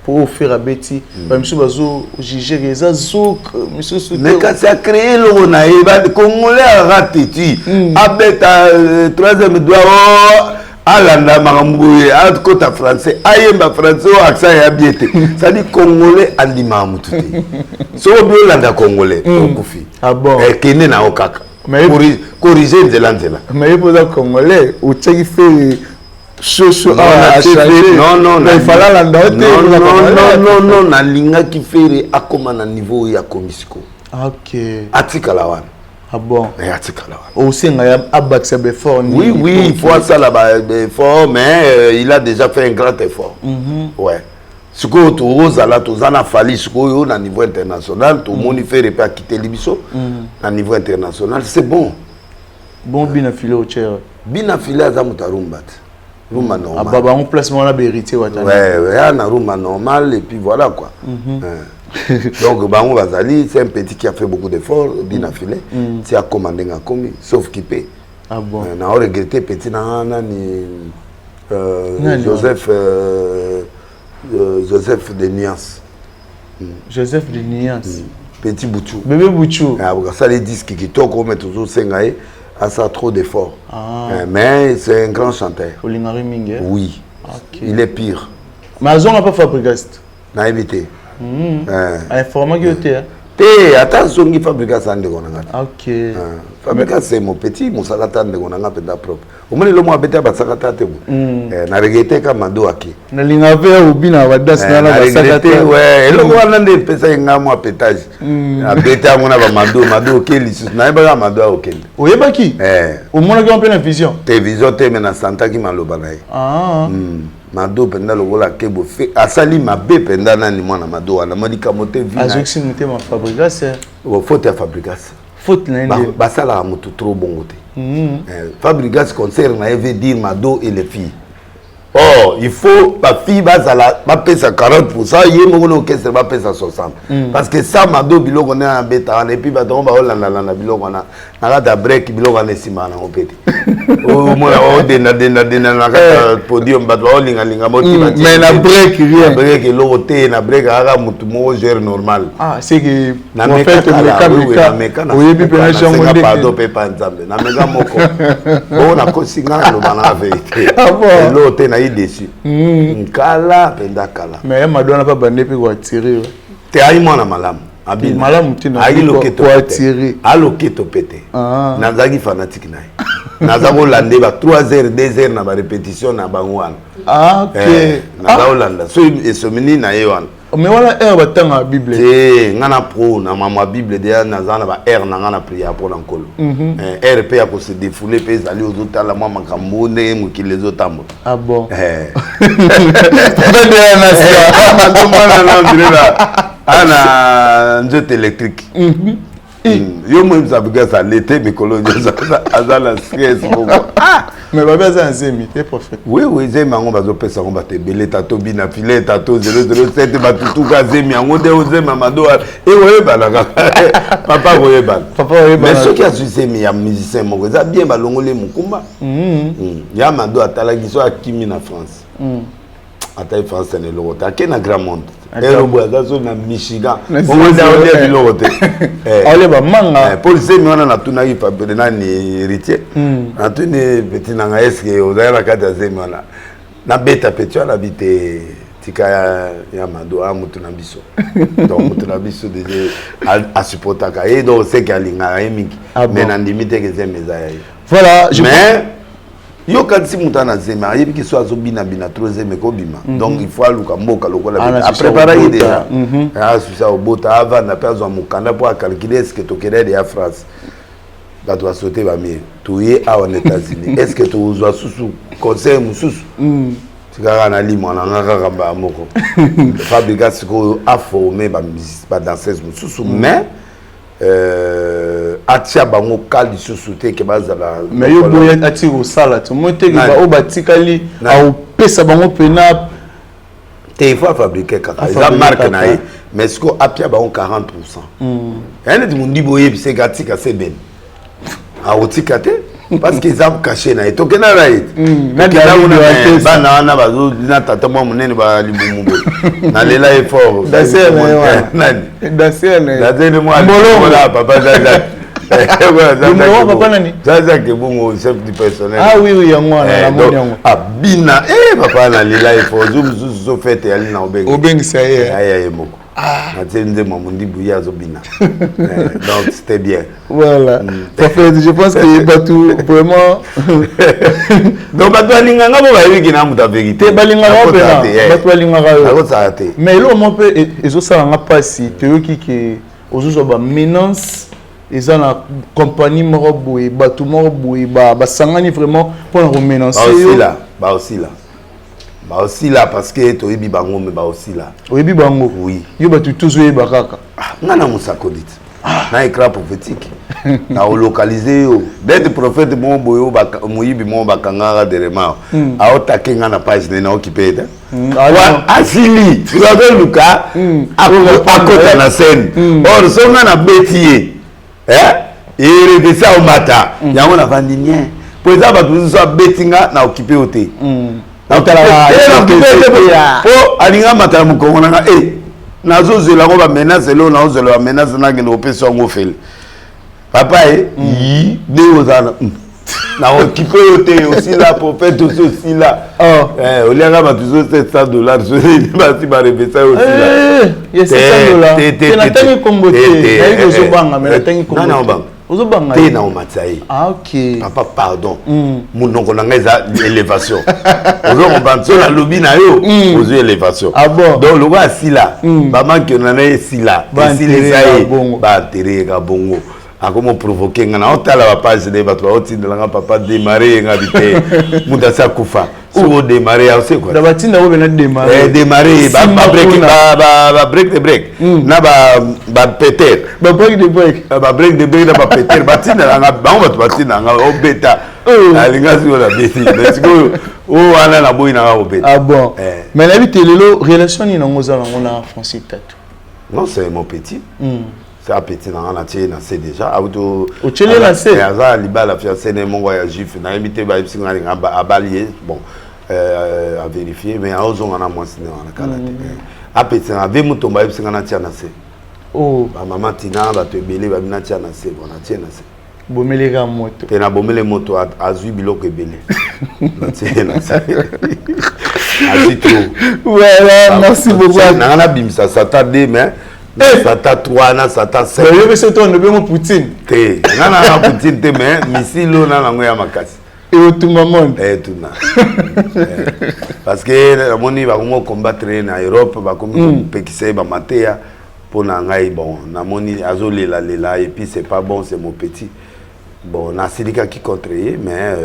pour faire à Betty, monsieur Bazo, juger les azouks, monsieur Souto. Mais quand ça a créé le Ronaï, les Congolais ont raté, Abeta, troisième doigt, Alanda Maramboué, à côté français, Ayemba français, accent et habiété. Ça dit Congolais, Andima Moutouté. C'est au bureau de Congolais, au Koufi. Ah bon? Et qui n'est pas au caca. Mais corriger de l'antenne. Mais il faut dire Congolais, où tu fait. Non, na linga qui fait à comme un niveau ya komisiko. OK. Atikala wana. Ah bon. Et atikala wana. Au sein ya abaxa befort. Oui, il faut ça là-bas effort mais il a déjà fait un grand effort. Ouais. Ce que tu oses là tu en a fallu ce que na niveau international tout le monde fait repère quitter Libiso à niveau international, c'est bon. Bon bina filé au chair. Bina filé à Zamutarumbat. Rumba normal. Ah bah on placement là hérité watana. Ouais, na rumba normal et puis voilà quoi. Donc Bango Bazali, c'est un petit qui a fait beaucoup d'efforts, bien affilé. C'est à commander un commis, sauf qu'il paie. Ah bon. On a regretté petit nana ni Joseph de Nias. Joseph de Nias. Petit Bouchou. Bébé Bouchou. Ah ça les disques qui toquent mais toujours sengaye. À ça trop d'efforts. Mais c'est un grand chanteur. Oui. Okay. Il est pire. Mais ils n'ont pas fabriqué. N'a évité. Information que attention, il fabrique ça en OK. Fabrique c'est mon petit, mon salata de gonanga penda propre. Au moins le mois bêta ba sakata te bu. Na regretté ka mando aki. Na linga ve ubina wadas na la sakata. Ouais, le wana nde pesa nga mo pétage. Abeta mona ba mando keli sus na ba mando okende. Oyebaki? Au moins nga plein vision. Te vision te mena santa ki maloba na ye. Mado penda lokola kebo fe asali mabe penda nani mwana mado wana modika mote vina azoxi mote ma fabrication faute ya fabrication faute na ndi basala mutu trop bon côté fabrication concerne na veut dire mado et les filles. Oh, il faut la fille va payer 40%, il y a mon orchestre va payer 60%. Parce que ça mado biloko na beta et puis va tomber la biloko na la break biloko na sima na opeti. Oh moi oh dena na podium ba linga motivation. Mais la break rien. Break l'autre na break ara mutu mo gère normal. Ah, c'est que en fait le meka oui puis pena chambo de pardon pe pa nzambe. Na mega moko. On a kosinga no bana vérité. Ah bon. L'autre na dessus. Nkala penda kala. Mais madonna pas bandé puis quoi tirer. Te ayi mwana malamu. abina malamu tina ko attirer aloketo pété nazaki fanatique naye naza kolande ba 3h 2h na ba répétition na bango wana OK naza kolanda so esomini na ye wana mais wala air batanga bible ngana pro na mama bible déjà naza na ba air na ngana prière pour l'encolo air pe ya ko se défouler pe zali ozotala mwa makambo ne mukile zotambo bon ana nzoto électrique yo moi mzabuka ça l'été mais colonie ça la stress mais baba ça nzemi t'es prophète oui zemi yango bazo pesa ngo batebele tato bina filet tato 007 batutu ka zemi yango de ozema mado et ouais balaka papa mais ce qui a zemi ya musicien moko ça bien balongole mukumba ya mado atalaki so akimi na France Ataï France ne le rota qui na grand monde et le bois dans na Michigan on va aller le rota allez ba manga police mi wana na tuna ipa pe na ni héritier na tuni petit na est-ce que on a la carte zemi wana na beta petit on habite tika ya mado a mutu na biso donc mutu na biso déjà a supporter ka et donc c'est qu'alinga mingi mais na limite que zemi za voilà mais yo kansi mutana zema yebi ki so azobina bina trozeme ko bima donc il faut aluka mboka lokola après pareil déjà ça au bota avant na pas zo mukanda pour calculer est-ce que tokere de ya France ba doit sauter ba mi touyer à aux États-Unis est-ce que tu zo susu conseil mususu tikara na limo na ngaka ba moko fabrication ko a formé ba danseuse mususu mais atia bango kali susuté ke bazala mais yo boya ati ko sala to monte ba o batikali au pesa bango pena te faut fabriquer kaka la marque na mais ce ko apia bango 40% ene di mundi boye bi se gatika se ben a otikate parce qu'ils ont caché na to kena right na bana na bazo na tata mo munene ba libumu na lela effort daser mo voilà papa Zaza papa nani Zaza ke bongo chef du personnel oui yango na moni yango bina papa na lela effort zo fete ali na obengi ça ye moko donc c'était bien. Voilà. Je pense que Batou vraiment. Donc Batou alinganga bo bayi ki na muta vérité. Balinganga pena. Batou alinganga. Mais là on peut ezo ça nga pasi te yoki ke ozo ba menace eza na compagnie moko boye Batou moko boye ba sangani vraiment pour la menacer. Bah aussi là parce que to yebi bango mais bah aussi là. Oyebi bango. Oui. Yo ba toujours yeba kaka. Ngana musakodite. Na écran prophétique. Na localiser yo. D'être prophète mon boyo ba moyibi mon bakanga derema. A otake ngana page na occupé ta. Asili. Tu vas Luka. Akota na scène. Or so ngana betier. Et de ça au matin. Yango na vandinien. Pour ça ba tout ça betinga na occupé oté. alinga matala mukongo nanga nazozela ngo ba menace lo nazozela ba menace na ngeno pesa ngo fele papa ne ozana na okipe yote aussi là prophète aussi là olianga batuzo $700 so ba repesa aussi là $700 na tangi kombo te na izo banga mais na tangi kombo Ozobanga na omatsayi. OK. Papa pardon. Munongo na ngeza élévation. Ozo banso na lobi na yo, ozo élévation. Bon. Donc le gars sila, ba manque na na sila, sila ba tere ka bongo. Akomo provoquer ngana otala ba page de ba to otindela papa démarrer ngabité. Mudasa kufa. Ou démarrer aussi quoi. Dabatinda wo bena démarrer. Démarrer ba break the break. Na ba péter. Ba break the break. Ba break the break na ba péter. Batinda nga ba batinda nga o beta. Alinga si wala beti. Let's go. O wana na boy na o beta. Bon. Mais la vie lelo relation ni ngoza ngona Francis Tatou. Non, c'est mon petit. C'est un petit dans la tienne, c'est déjà. Auto. Au Tchélé la c'est. Aza liba la fiancée ne mon voyage juif. Na imité ba ipsi ngani à balier. Bon. À vérifier mais à ozonga na mwasi na kalate. A petit na ve mutomba ipsi ngana tia na se. Oh. Ba maman tina ba to belé ba bina tia na se, bon na tia na se. Bomele ga moto. Te na bomele moto azui biloko ebele. Na tia na se. Azui trop. Voilà, merci beaucoup. Na na bimisa saturday mais Satan 3 na Satan 7. Mais je vais te donner Poutine. Té, na Poutine té mais missile na nango ya makasi. Et tout le monde. Tout na. Parce que moni va combattre na Europe, va comme pekise ba matea pour na ngai bon, na moni azolela lela et puis c'est pas bon, c'est mon petit. Bon, na silika qui contre mais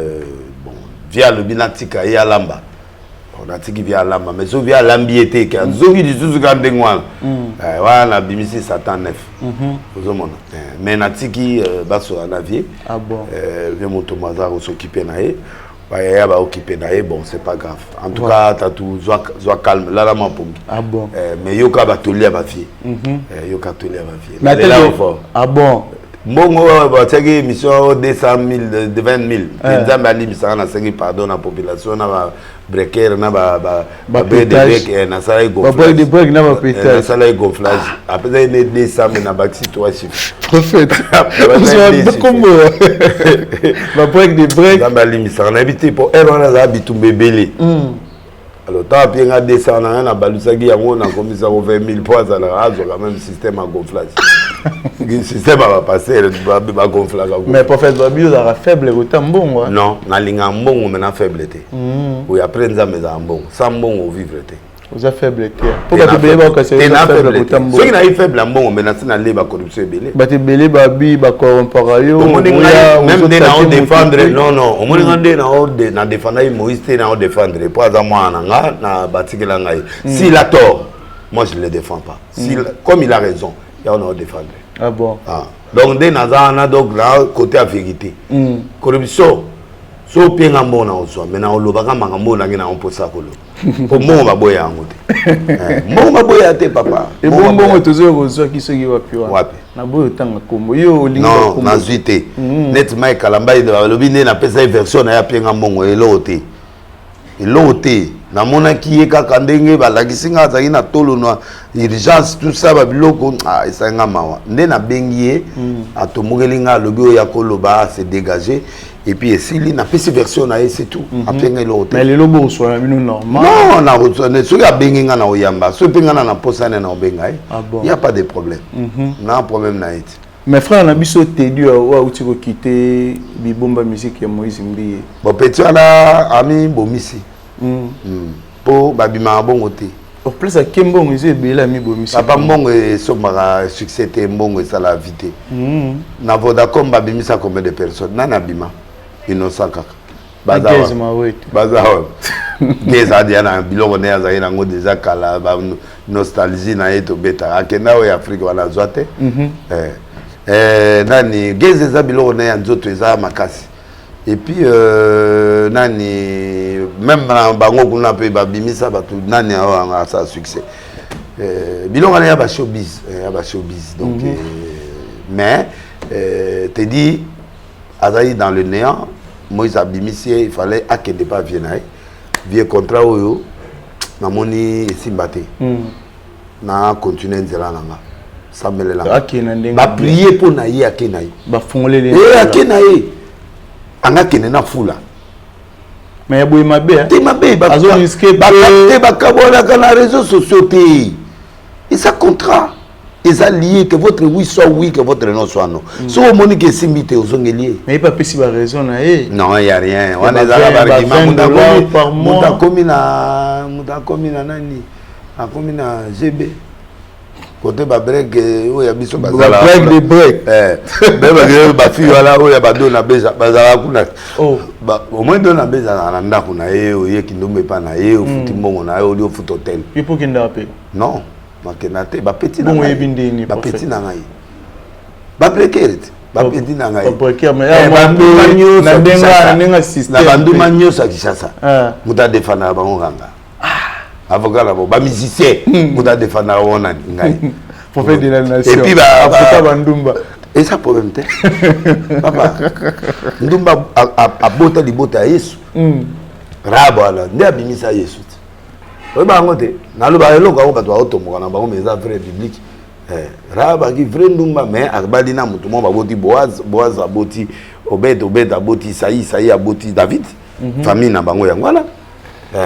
bon, via le binatika ya lamba. On a dit via lamba mais so via lambiété que zongi du sous quand dengwa. Wana bimisi Satan 9. Mais na tiki baso na vie. Ah bon. Vient mon Thomaza s'occuper na e. Ba ba occuper na e, bon c'est pas grave. En tout cas, tu tout soit calme là la pombi. Ah bon. Mais yoka ba tolia ba vie. Yoka tolia ba vie. Mais ah bon. Mbongo ba tagi émission 200,000 de 20,000. Nzambe ali misana na sengi pardon na population na ba breaker na ba break na sala gonflage. Ba break de break na ba pétage. Na sala gonflage. Après il 200 na ba situation. Prophète. Combo. Ba break de break. Nzambe ali misana na habité pour erreur na za bitumbe belé. Alors tant pis nga 200 na balusaki yango na komisa 20,000 poids à la razo quand même système à gonflage. Le système va passer, va gonfler. Mais prophète Babi, vous avez faible autant bon. Non, na linga bon, mais na faible. Oui, après nous avons bon, sans bon au vivre. Vous avez faible. Pourquoi tu belé que c'est faible autant bon? Ceux qui n'ont faible bon, mais na sina leba corruption belé. Bah tu belé Babi, bah corrompre yo. Même des na défendre, non, au moins na défendre Moïse, na défendre. Pour ça moi na batikela ngai. S'il a tort, moi je le défends pas. Comme il a raison. On a défendre. Ah bon. Ah. Donc dès nazana donc là côté à vérité. Corruption. So penga mbona oso mais na olobaka mangambo na ngina on posa kolo. Pour moi ba boya ngote. Mo ba boya te papa. Et bon toujours ozo qui soki wapi wa. Wapi. Na boyo tanga kombo yo olinga kombo. Non, na zuité. Net mai kalamba de lobi ne na pesa version na ya penga mbongo elote. Elote. Na mona kiye kaka ndenge balakisinga azaki na tolo na urgence tout ça ba biloko esenga mawa nde na bengie atomokelinga lobi ya koloba se dégager et puis esili na pesi version na c'est tout apenga elote mais le lobo so na bino normal non na rotone so ya benginga na oyamba so penga na posana na obenga il y a pas de problème na problème na eti mes frères na biso tedu wa uti ko quitter bibomba musique ya Moïse Mbiye bon petit ala ami bomisi pour babima bongo te au plus à Kembongo ils ebela mi bomisi papa mbongo somara succès te mbongo ça la vité na Vodacom babimisa combien de personnes na bima innocent kaka bazawa geza diana biloko ne azali nango déjà kala ba nostalgie na eto beta akenda o Afrique wana zoate nani geza za biloko ne ya nzoto eza makasi. Et puis nani même bango kuna pe babimisa batu nani a sa succès bilonga na ya ba showbiz donc mais te dit azali dans le néant Moïse abimisi il fallait akende pas viennaï vie contrat oyo na moni esimbate na continuer nzela nanga samelela ba prier pour na ye akenaï ba fongolele akenaï anga kene na fula mais boy mabe te mabe ba azo risquer ba kabola kana réseaux sociaux te et ça contrat ils a lié que votre oui soit oui que votre non soit non so monique simbité aux ongelier mais pas si ba raison na non il y a rien on est là par muta komina nani a komina GB côté ba break o ya biso bazala break de break ba fi wala o ya ba dona beza bazala kuna ba au moins dona beza na ndako na ye o ye kindombe pa na ye o futi mbongo na ye o li o futi hotel il faut qu'il ndape non makenate ba petit na ngai ba petit na ngai ba breaker ba petit na ngai ba breaker mais na ndenga système na bandu manyo sa kisasa muta defana bango nganga avocat là ba musicien muta defana wona ngai prophète de la nation et puis ba bandumba et ça problème te papa ndumba abota libota Yesu rabo ala ndia bimisa Yesu oy ba ngote na lo ba eloko ko batwa otomoka na bango meza vrai biblique raba ki vrai ndumba mais akbali na mutu mo baboti Boaz aboti Obed aboti Isaïe aboti David famille na bango yango voilà.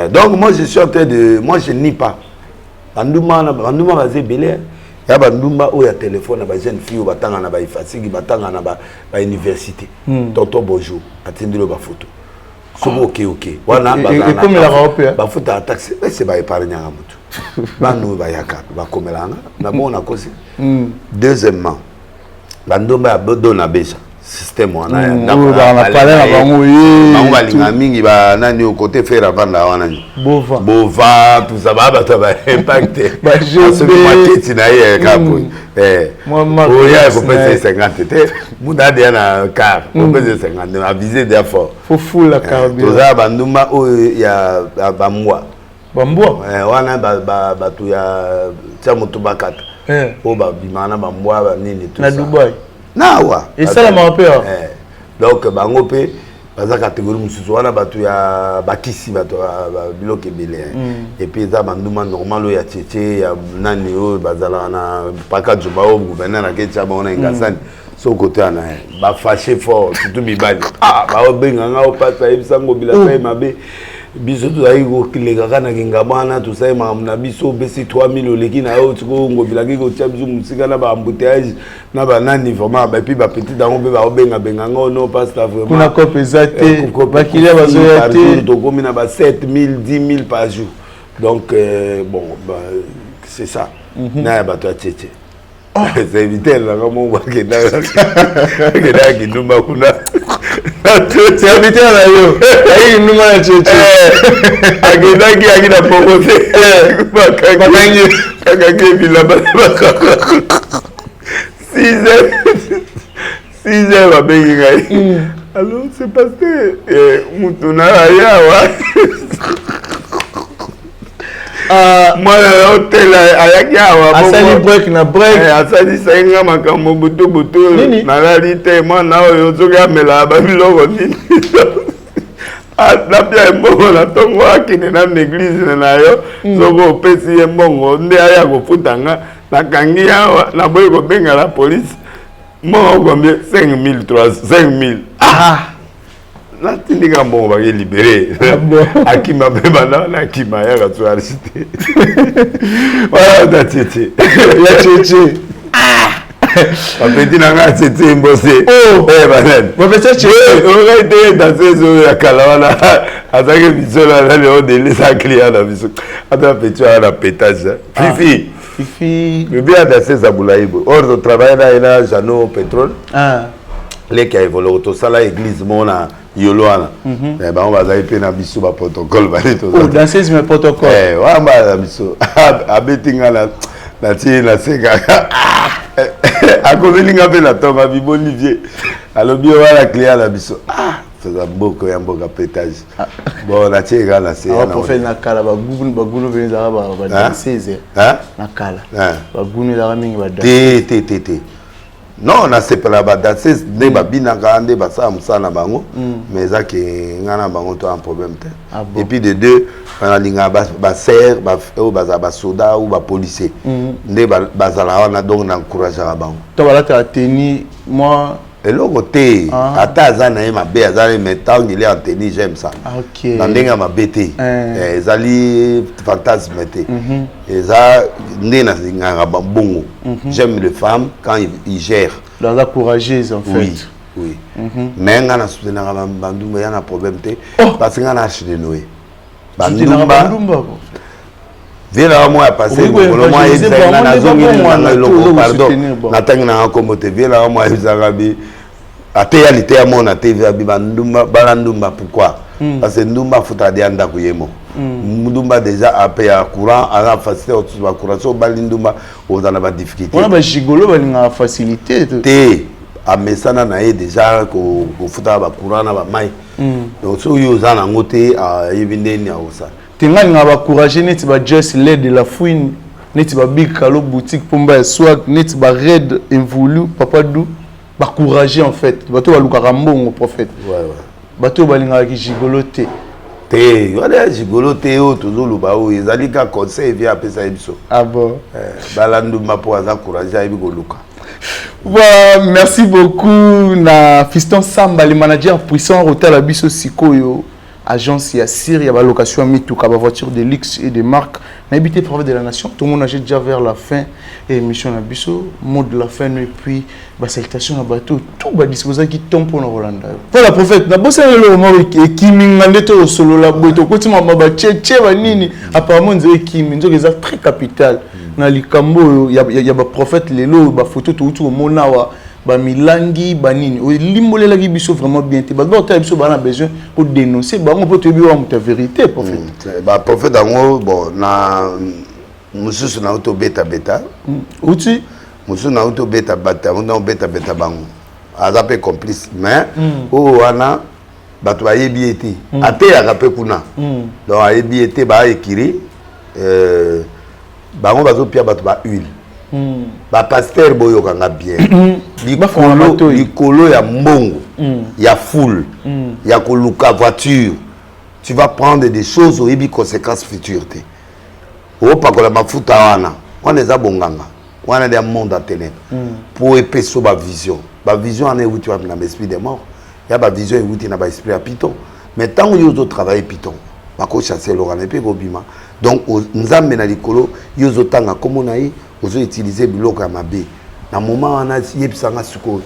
Donc moi je suis en train de moi je nie pas banduma bazé belé ya bandumba oya téléphone na ba jeune fille batanga na ba ifasiki batanga na ba université tonton bonjour atindilo ba photo sobo ok wana ba photo à taxi c'est ba épargne nga mutu banu ba yaka ba komelanga na bona kosi deuxièmement bandumba ya bodo na beja système wana ya ndako na parler na bango bango balinga mingi ba nani au côté faire vanda wana bova tout ça ba ba impacté ba jebe market na ye kapo oya ko pesa 50 te muda de na car ko pesa 50 na visée des fois faut full la carburant tout ça banduma o ya bamwa wana ba tu ya chamutu bakata o ba bimana bamwa ba nini tout ça na Dubaï nawa et ça la m'appelle donc bango pe baza catégorie mususu wana batu ya bakisi batu biloke belé et puis ça banduma normal ya tchétché ya nani o bazala na paka juba o gouverneur na ketcha bona ngasani so côté ana ba fâché fort surtout bibali ba obenga nga o pasa ibisango bila sai mabe biso tu ayi ko kilega kana kingamana tu sai na biso besi 3000 oleki na yo tiko ngobila ki ko tia biso musika na ba embouteillage na ba nani vraiment ba puis ba petit dango be ba obenga benga no pasta vraiment kuna ko pesate ba kilia bazo ya te to komi na ba 7000 10000 par jour donc bon c'est ça na ba to tchétché c'est éviter là comme on voit que là qui nous m'a kuna c'est habité là yo ayi nous m'a tchétché agenda qui a na promoté bakangi kaka bila ba 6 heures ba bengi ngai alors c'est parce que mutuna yawa moi hôtel ayaki awa asali break na break asali sainga makambo butu na realite moi na oyo zoga mela ba biloko nini na pia mbongo na tongo akine na église na yo zoko pesi mbongo nde aya kofutanga na kangi awa na boye ko benga la police moi combien 5000 la tindika mbongo ba libéré akima beba na akima ya ka tuariste voilà da tchétché ya tchétché petit nanga tchétché mbosé banan ba tchétché on a été dans ces eaux ya kalawana azake bisola na le odele sa client na biso ata petit na pétage fifi le bien dans ces aboulaïbo or de travail là Jano pétrole les qui a évolué tout ça la église mona yoloana mais ba on va zaï pe na biso ba protocole ba tout ça dans ces mes protocoles wa ba biso abetinga na ti na seka akovelinga pe na tonga bi Bolivier alobi wa la client la biso faza mboko ya mboka pétage bon na tchega na se na prophète na kala ba gunu venza ba 16 na kala ba gunu la mingi ba te non na c'est pas la danseuse ne ba binaka nde ba sa musana bango mais ça que ngana bango to un problème et puis de deux na linga ba serre ba soda ou ba policier nde ba zala wana donc na encourager bango to bala ta teni moi eloko te ata azana ye mabe azali mais tant il est en tenue j'aime ça na ndenga mabe te ezali fantasme te eza nde na nganga bongo j'aime les femmes quand ils gèrent dans la courageuse en fait oui mais ngana soutenir bandumba yana problème te parce que ngana acheter noé bandumba Viens moi passer le mois exact na zongi na loko pardon na tangi na komote viens moi izarabi ate ya lité ya mona TV abi bandumba balandumba pourquoi parce que ndumba futa de anda kuyemo ndumba déjà apé ya courant ala facilité au ba courant so balindumba ozana ba difficulté on a ba gigolo balinga facilité te amesana na ye déjà ko futa ba courant na ba mai donc so yo zana ngote a yibindeni a osa tenga nga ba courager neti ba just l'aide de la fouine neti ba big kalo boutique pomba swag neti ba red involu papa dou ba courager en fait bato ba luka mbongo prophète bato balinga ki gigoloté te wala gigoloté o tozolo ba o ezali ka conseil via pesa ebiso bon balandu mapo aza courager ebi ko luka. Voilà, merci beaucoup na Fiston Samba le manager puissant Rotel Abiso Sikoyo agence ya Sir, il y a la location à Mituka, voiture de luxe et de marque. N'habitez prophète de la nation. Tout le monde a déjà vers la fin et émission à Bisso, mot de la fin et puis salutation à bateau. Tout va disposer qui tombe pour nous Rolanda. Voilà prophète, na bossa le moment et Kimi ngandete au solo la boito. Kuti mama ba tche ba nini. Apparemment nzo Kimi nzo que c'est très capital. Na likambo ya ba prophète lelo ba photo tout monawa. Ba milangi banini o limbolela ki biso vraiment bien te ba ta biso ba na besoin pour dénoncer ba on peut te dire ta vérité prophète ba prophète dango bon na mususu na auto beta uti mususu na auto beta on beta bango azape complice mais o wana bato ba yebi ete ate ya kape kuna donc ayebi ete ba ekiri bango bazo pia bato ba huile ba pasteur boyo kanga bien likolo ya mbongo ya foule ya koluka voiture tu vas prendre des choses au ebi conséquences futures te o pakola mafuta wana on eza bonganga wana des monde à ténèbres pour épeso ba vision en est tu vas na esprit des morts ya ba vision et na ba esprit à Python mais tant que yo travailler Python ba ko chasser l'orane pe ko bima donc nzambe na likolo yo zo tanga comme on a ozo utiliser biloko ya mabe na moment wana yebisanga siko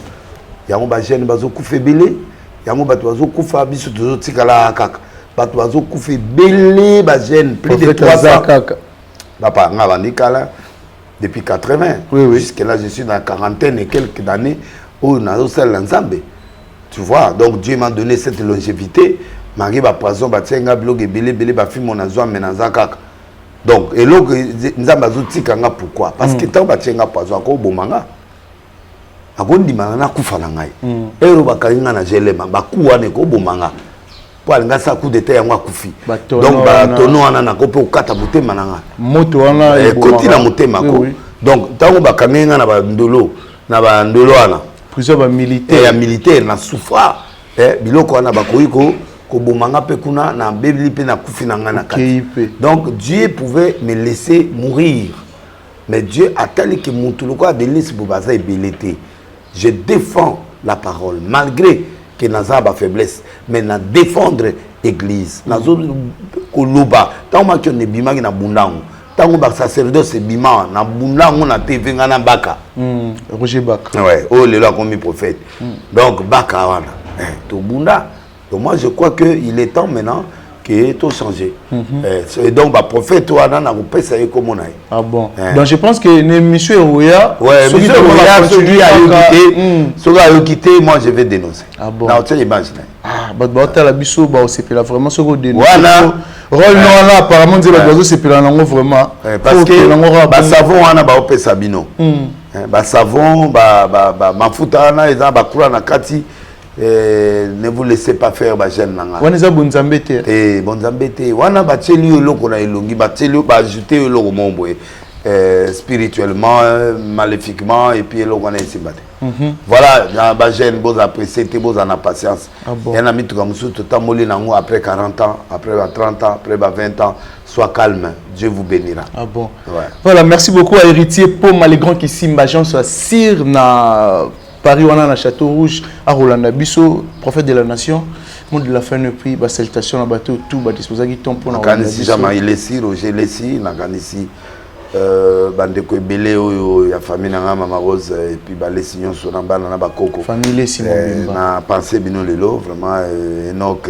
yango ba jeune bazo kufa belé yango bato bazo kufa biso tozo tikala kaka bato bazo kufa belé ba jeune plus de 300 kaka papa nga bandikala depuis 80 jusqu'à là je suis dans la quarantaine et quelques années où nazo sel nzambe tu vois donc Dieu m'a donné cette longévité mari ba poison ba tsenga biloko belé ba fi mon azwa menaza kaka. Donc, et là, nous avons dit pourquoi? Parce que tant que tu as pas encore bomanga, à quoi dit mana kufanangai? Et le bakalinga na jelema, bakuwa ne ko bomanga. Pour aller ngasa coup de terre yango kufi. Donc ba tono ana na ko pe ukata mutema nanga. Moto ana e koti na mutema ko. Donc tant que bakalinga na ba ndolo ana. Plusieurs ba militaire. Ya militaire na souffra. Biloko ana bakoiko. Donc Dieu pouvait me laisser mourir. Mais Dieu a tel que mon tout a délice pour baser belleté. Je défends la parole malgré que naza ba faiblesse mais na défendre l'église. Nazo koloba tant ma que ne bima na bundango. Tant ba sacerdoce bima na bundango na TV ngana baka. Roger Baka. Ouais, oh le là comme prophète. Donc baka wana. To bunda. Donc moi je crois qu'il est temps maintenant que tout change. Et donc le prophète toi na repère ça comme on a. Ah bon. Donc je pense que monsieur Roya monsieur Roya celui a quitté moi je vais dénoncer. Ah bon. Là tu imagines. Ah bah tu la biso bah c'est là vraiment ce que dénoncer. Voilà. Rôle non là apparemment dire le oiseau c'est là nango vraiment parce que ba savon wana ba opé sabino. Ba savon ba mafuta na eza ba kula na kati. Ne vous laissez pas faire ba jeune nanga. Wana za bonzambete. Bonzambete. Wana ba tcheli eloko na elongi ba tcheli ba ajouter eloko mombo spirituellement, maléfiquement et puis eloko na esimbate. Voilà, ba jeune beaux apprécier, beaux en patience. Il y en a mis tout comme ça tout tamoli nango après 40 ans, après 30 ans, après 20 ans, sois calme, Dieu vous bénira. Ah bon. Ouais. Voilà, merci beaucoup à héritier pour Malgrand qui simba Jean soit Sir na Paris, on a un Château Rouge, à Rolanda Bisso, prophète de la nation, monde de la fin de prix, salutation à bateau, tout, disposer qui tombe pour nous. Ici, jamais il est ici, Roger Lessi, ici, bande ko belé ya famille na Mama Rose et puis les signons sur na bana na bakoko. Famille Lessi na pensé bino lelo vraiment Enoch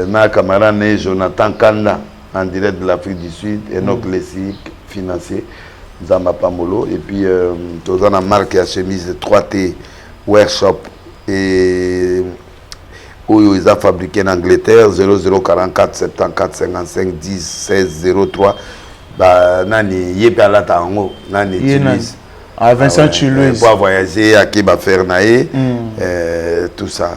ma camarade Jonathan Kanda en direct de l'Afrique du Sud, Enoch Lessi financier. Zamba Pamolo et puis tous en a marque à chemise 3T workshop et où ils ont fabriqué en Angleterre 0044 74 55 10 16 03 bah nani yepe ala tango nani Tunis à Vincent Tunis pour voyager à Kiba Fernae tout ça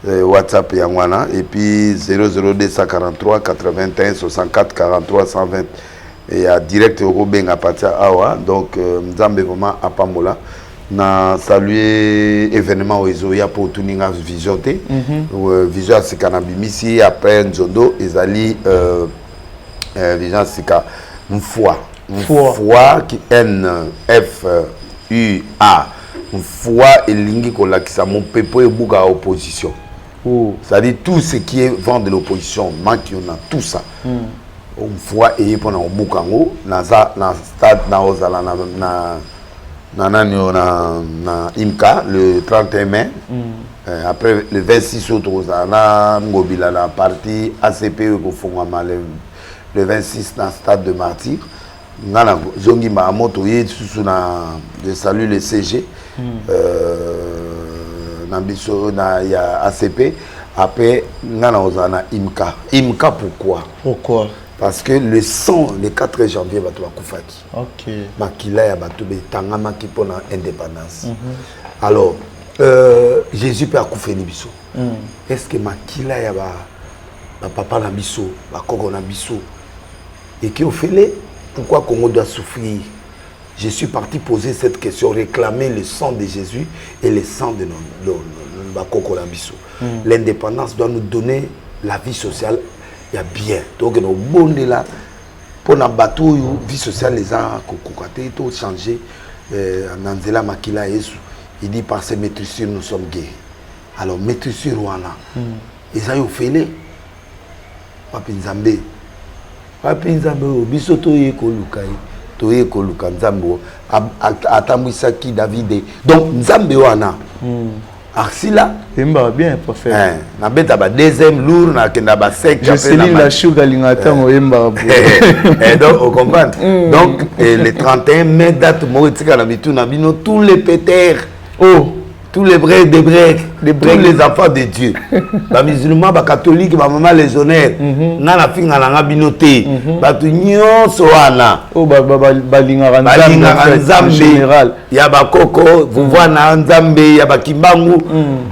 WhatsApp yangwana et puis 00243 81 64 43 120 et à direct au Benga Patia Awa donc Nzambe vraiment à Pamola na saluer événement au Ezoya pour Tuninga Vision T Vision Sika Nabimisi après Nzondo Ezali Vision Sika Mfwa qui N F U A Mfwa elingi kolakisa mon pepo ebuka opposition Oh. C'est-à-dire tout ce qui est vent de l'opposition, manque on a tout ça. On voit et pendant Bukango, na stade na Imka le 31 mai. Après le 26 août, on a Ngobila la partie ACP au fond le 26 dans le stade de Martyr. Ngana zongi Mahamoto ye sous na je salue le CG. Na biso na ya ACP après ngana ozana Imka pourquoi parce que le 4 janvier bato bakufaki makila ya bato betangama ki pona indépendance alors Jésus peut akufeli biso est-ce que makila ya ba papa na biso ba koko na biso et qui ofele pourquoi Congo doit souffrir? Je suis parti poser cette question, réclamer le sang de Jésus et le sang de nos Bisso. L'indépendance doit nous donner la vie sociale, il y a bien. Donc, nous sommes là pour la bateau, vie sociale, les gens ont changé. Nanzela Makila Yesu, il dit par ces maîtrisures, nous sommes gays. Alors, maîtrisures, Rwanda. Ils ont fait les Papi Nzambe. Papi Nzambe, Bisso Toye Kolukai. Toye Koluka Nzambe. Atamwisaki David. Donc, Nzambe Wana. Arsila. Emba bien, prophète. Na beta ba deuxième lourd, na kenda ba sec. Je sais la chouga lingata mo emba. Donc, on comprend. Donc, le 31 mai, date Moritika na bitu na bino, tous les pétères. Oh. Tous les vrais des breaks, tous les enfants de Dieu. Les musulmans, les catholiques, les mamans légionnaires, nana finga nanga binoté, batu nyonso wana. Oh balinga nzambe général. Ya ba koko, vous voyez na nzambe, ya ba kimbangu,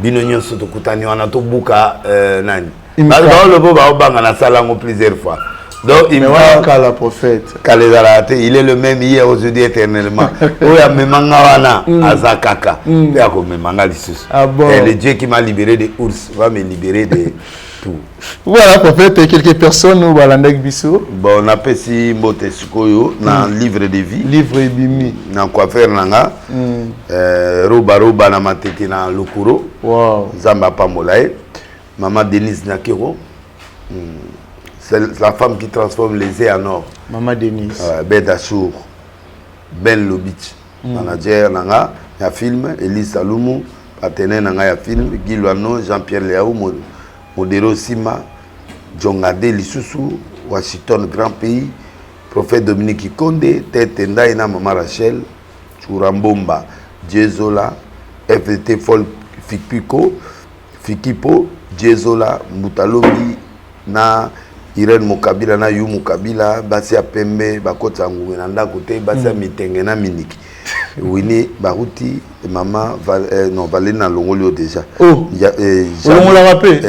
bino nyonso to kutani wana to buka nani. Ba le bo ba obanga na salango plusieurs fois. Donc il va la prophète. Il est le même hier aujourd'hui éternellement. Oya memanga wana azakaka. Ya ko memanga lisusu. Et le Dieu qui m'a libéré des ours va me libérer de tout. Voilà prophète, quelques personnes au balandek biso. Bon on appelle si mbote sikoyo na livre de vie. Livre bimi. Na quoi faire nanga. Roba na matete na lokuro. Wow. Zamba pamolae. Maman Denise Nakero. C'est la femme qui transforme les œufs en or. Maman Denise. Bedachour. Ben Lobich. Manager nanga ya film. Elise Salumu. Partenaire nanga ya film. Guy Luano. Jean-Pierre Léaou. Modero Sima. Djongade Lissousou. Washington Grand Pays. Prophète Dominique Ikonde. Tete Ndaina Maman Rachel. Churambomba. Djezola. FT Folk Fikiko. Fikipo. Djezola. Mutalobi. Na Irene Mokabila na Yu Mokabila basi ya pembe bakota ngwe na ndako te basi ya mitenge na miniki wini baruti mama non Valena Longolio déjà Longola rappé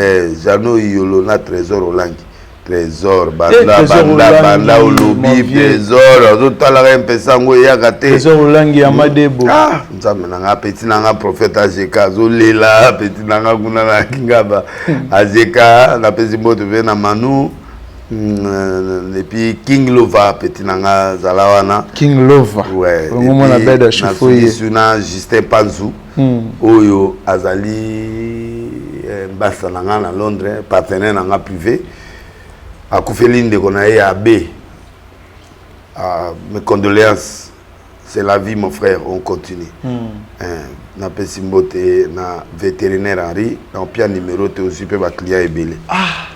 Jano Yolo na trésor olangi trésor banda olobi trésor zotala mpesa ngo ya kate trésor olangi ya madebo nzambe nanga petit nanga prophète Azeka zolela petit nanga kuna na kingaba Azeka na pesi moto na Manu et puis King Lova petit nanga zalawana King Lova ouais on mona beda choufoye na Justin Panzou oyo azali mbasa nanga na Londres partenaire nanga privé akufeli ndeko na ye abe mes condoléances c'est la vie mon frère on continue na pesimbote na vétérinaire Henri en pire numéro te aussi peut ba client ebele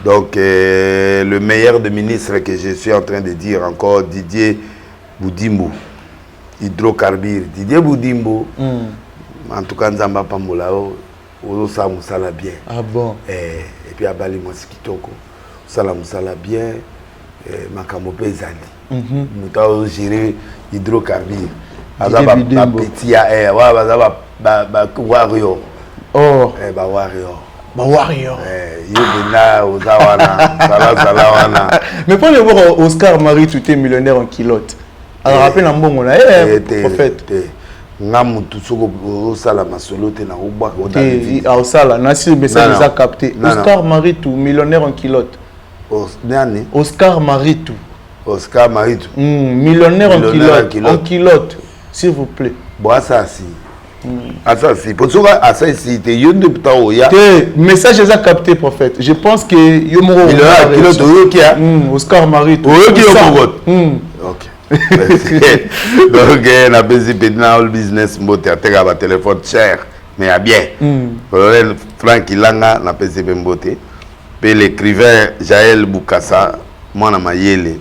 donc le meilleur des ministres que je suis en train de dire encore Didier Boudimbo hydrocarbures Didier Boudimbo en tout cas nzamba pambola o ça musala bien bon et puis abali moskitoko sala musala bien makambo pe ezali muta o gérer hydrocarbures azaba petit ya wa bazaba ba warrior ba warrior yobina ozawana sala wana mais pour le voir Oscar Marie tout est millionnaire en culotte alors rappelle en bon on a prophète ngamutu soko osala masolo te na obwa au sala na si message ça capté Oscar Marie tout millionnaire en culotte Oscar Marie tout millionnaire en culotte s'il vous plaît boisa si Ça si pour ça ça si te yo de temps ya message est capté prophète. Je pense que yo moro il a kilo to qui a Oscar Marie qui OK. Donc na bezipena all business mbote ateka ba téléphone cher mais à bien. Frank Ilanga na PCB mbote. Pe l'écrivain Jaël Boukassa mwana mayele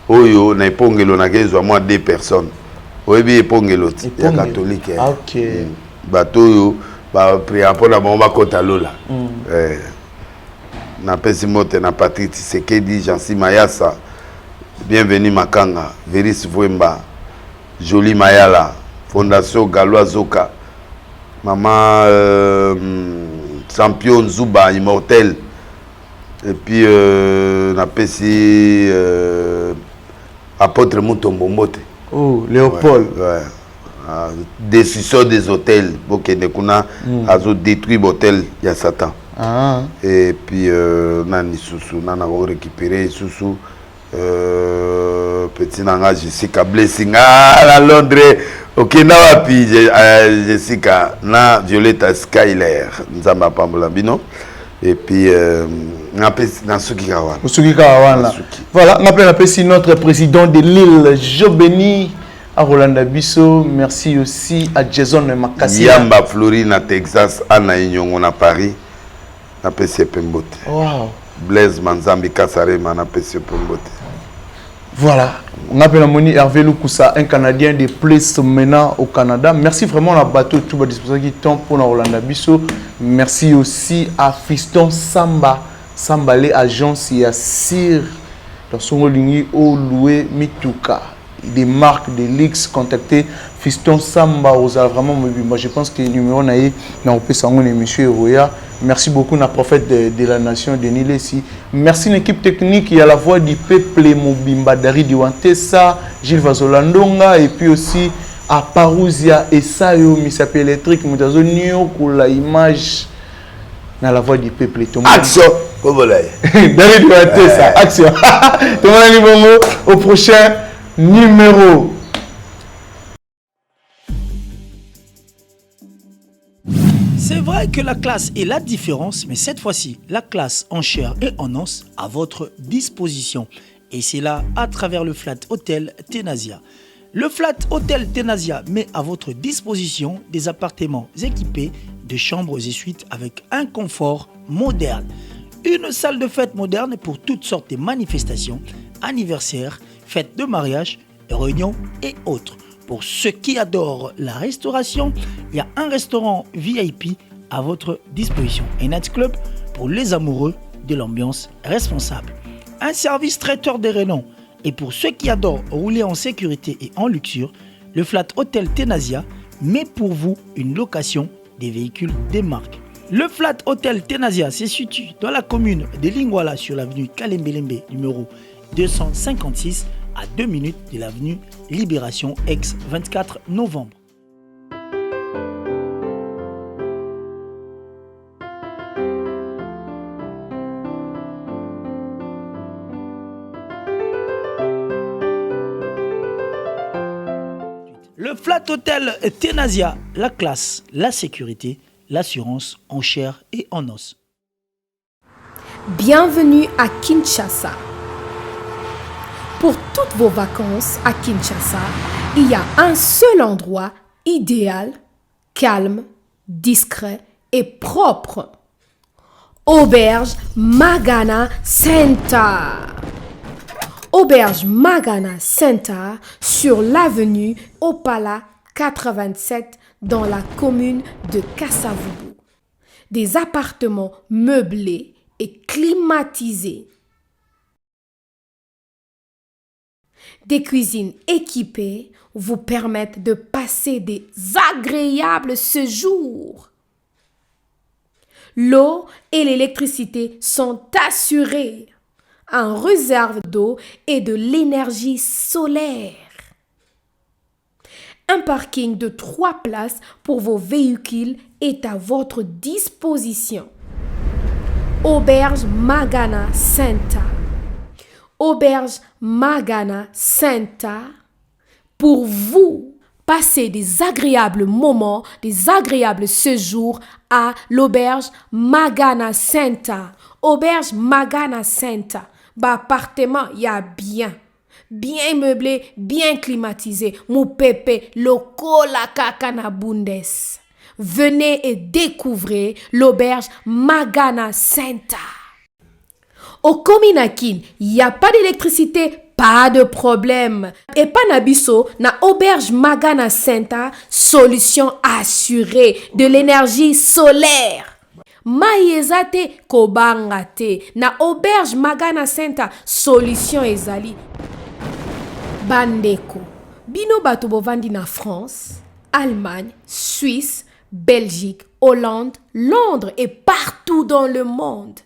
oyo na epongelo na kezwa moi 2 personnes. Oyebi epongelo ya catholique. OK. Bato yo ba prier pour la bomba kota lola. Na pesi mote na Patrick Sekedi Jansi Mayasa. Bienvenue Makanga, Veris Vwemba, Jolie Mayala, Fondation Galois Zoka, Maman Champion Zuba Immortel, et puis na pesi Apôtre Mutombo Mbote. Oh, Léopold. Ouais. Décision des hôtels, pour que kuna azo détruit l'hôtel ya Satan. Et puis nani susu nana récupérer susu petit nanga Jessica Blessing à Londres. OK na wapi Jessica na Violetta Skyler nzamba pambola bino. Et puis na Suki Kawana. Voilà, on appelle notre président de l'île Jobeni à Rolanda Bisso. Merci aussi à Jason Makassi. Yamba Florine à Texas, Anna Inyongo na Paris. Na PC Pembote. Wow. Blaise Manzambi Kasarema na PC Pembote. Voilà. On appelle Moni Hervé Lukusa, un Canadien de place maintenant au Canada. Merci vraiment à bateau tout le dispositif qui tombe pour Rolanda Bisso. Merci aussi à Fiston Sambale agence et à Sir dans son ligne au loué Mituka. Des marques de Lix contacter Fiston Samba aux vraiment moi je pense que le numéro naïe n'a pas sangon et monsieur Roya. Merci beaucoup na prophète de la nation de Nilesi. Merci l'équipe technique, il y a la voix du peuple Mobimba Dari Diwantesa, Gilles Vazolandonga et puis aussi à Parousia et Sayo Misapi électrique Mutazo Nyo pour la image dans la voix du peuple. Action comme là. Dari Diwantesa, action. Tout le monde au prochain numéro. C'est vrai que la classe est la différence, mais cette fois-ci, la classe en chair et en os à votre disposition. Et c'est là à travers le Flat Hotel Tenasia. Le Flat Hotel Tenasia met à votre disposition des appartements équipés de chambres et suites avec un confort moderne. Une salle de fête moderne pour toutes sortes de manifestations, anniversaires, fêtes de mariage, réunions et autres. Pour ceux qui adorent la restauration, il y a un restaurant VIP à votre disposition. Un nightclub pour les amoureux de l'ambiance responsable. Un service traiteur de renom. Et pour ceux qui adorent rouler en sécurité et en luxure, le Flat Hotel Tenasia met pour vous une location des véhicules des marques. Le Flat Hotel Tenasia se situe dans la commune de Lingwala sur l'avenue Kalembelembe numéro 256 à 2 minutes de l'avenue Libération ex 24 novembre. Le Flat Hotel Tenasia, la classe, la sécurité, l'assurance en chair et en os. Bienvenue à Kinshasa. Pour toutes vos vacances à Kinshasa, il y a un seul endroit idéal, calme, discret et propre. Auberge Magana Center. Auberge Magana Center sur l'avenue Opala 87 dans la commune de Kassavubu. Des appartements meublés et climatisés. Des cuisines équipées vous permettent de passer des agréables séjours. L'eau et l'électricité sont assurées. En réserve d'eau et de l'énergie solaire. Un parking de 3 places pour vos véhicules est à votre disposition. Auberge Magana Center. Auberge Magana Center pour vous Passez des agréables moments, des agréables séjours à l'auberge Magana Center. Auberge Magana Center. Appartement, il y a bien meublé, bien climatisé. Mon pépé, loko la kaka na bundes. Venez et découvrez l'auberge Magana Center. Au Kominakin, il n'y a pas d'électricité, pas de problème. Et pas nabiso, na auberge Magana Center, solution assurée de l'énergie solaire. Maïezate kobangate, na auberge Magana Center, solution ezali. Bandeko, bino bato bovandi na France, Allemagne, Suisse, Belgique, Hollande, Londres et partout dans le monde.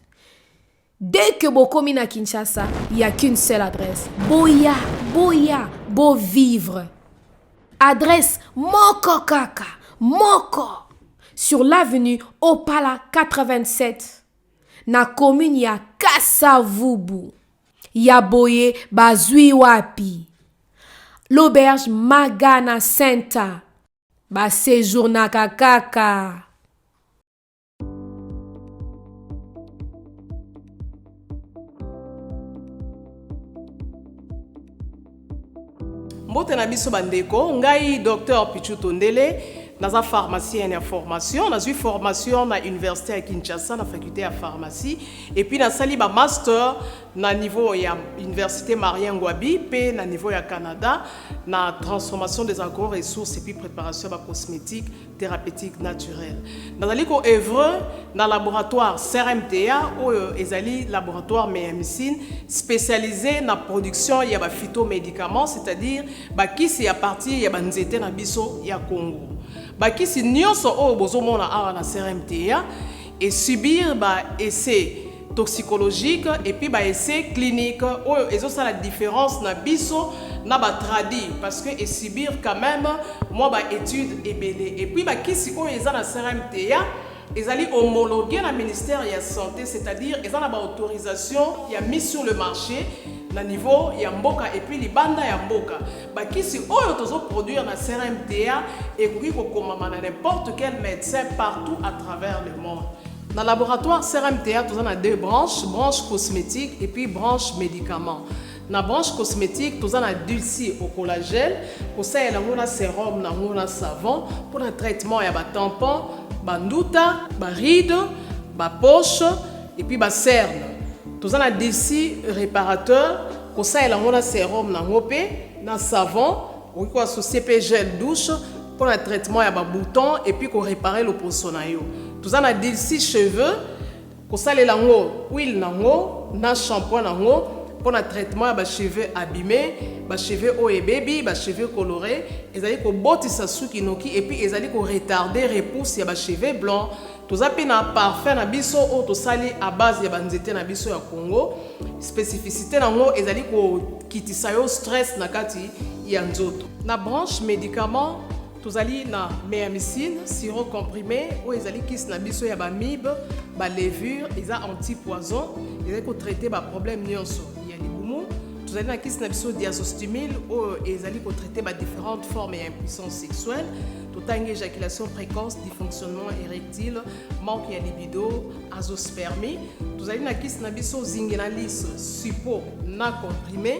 Dès que vous commis à Kinshasa, il n'y a qu'une seule adresse. Boya, beau vivre. Adresse Moko Kaka, Moko. Sur l'avenue Opala 87. Na commune, il y a Kassavubu. Il y a Boye, Bazui Wapi. L'auberge Magana Center. Ba séjour na kakaka. Mbote na biso bandeko, ngai Dr Pichu Tondele, naza pharmacien ya formation, naza formation na université à Kinshasa na faculté ya pharmacie et puis na sali ba master na niveau ya université Marien Ngouabi pe na niveau ya Canada na transformation des agro-ressources et puis préparation ba cosmétique thérapeutique naturelle. Nazali ko œuvre na laboratoire CRMTA ou ezali laboratoire médecine spécialisé na production ya ba phytomédicaments, c'est-à-dire ba kisi ya partie ya banzete na biso ya Congo. Bakisi nyonso o bozomona awa na CRMTA et subir ba essai toxicologique et puis ba essai clinique o ezo ça la différence na biso na ba tradi parce que et subir quand même moi ba étude ebele et puis bakisi o eza na CRMTA ezali homologué na ministère de la santé, c'est-à-dire ils ont la autorisation il a mis sur le marché na niveau ya mboka et puis libanda ya mboka bakisi oyo tozo produire na CRMTA et koki kokoma na n'importe quel médecin partout à travers le monde. Dans le laboratoire CRMTA tozo na deux branches, branche cosmétique et puis branche médicaments. Na branche cosmétique tozo na dulci au collagène, pour ça il a sérum na ngona savon pour le traitement ya ba tampon, ba nduta, ba ride, ba poche et puis ba cerne. Tous en a d'ici réparateur, pour ça il a un sérum na ngopé, na savon, ou quoi CP gel douche pour le traitement ya ba bouton et puis qu'on réparer le poissonayo. Tous en a d'ici cheveux, pour ça il a huile na shampoing na pour le traitement ya ba cheveux abîmés, ba cheveux haut et baby, ba cheveux colorés, ils allaient ko botti sa suki noki et puis ils allaient ko retarder repousse ya ba cheveux blancs. Tous appels na parfum na biso o to sali à base ya banzete na biso ya Congo. Spécificité na ngo ezali ko kitisa yo stress na kati ya nzoto. Na branche médicaments tous ali na méamycine, sirop comprimé o ezali kis na biso ya ba mib, ba levure, eza anti-poison, ezali ko traiter ba problème nyonso. Ya libumu, tous ali na kis na biso diazostimule o ezali ko traiter ba différentes formes d'impuissance sexuelle. Totangi éjaculation précoce, dysfonctionnement érectile, manque de libido, azoospermie. Tous allez na kis na biso zingenalis, suppo, na comprimé.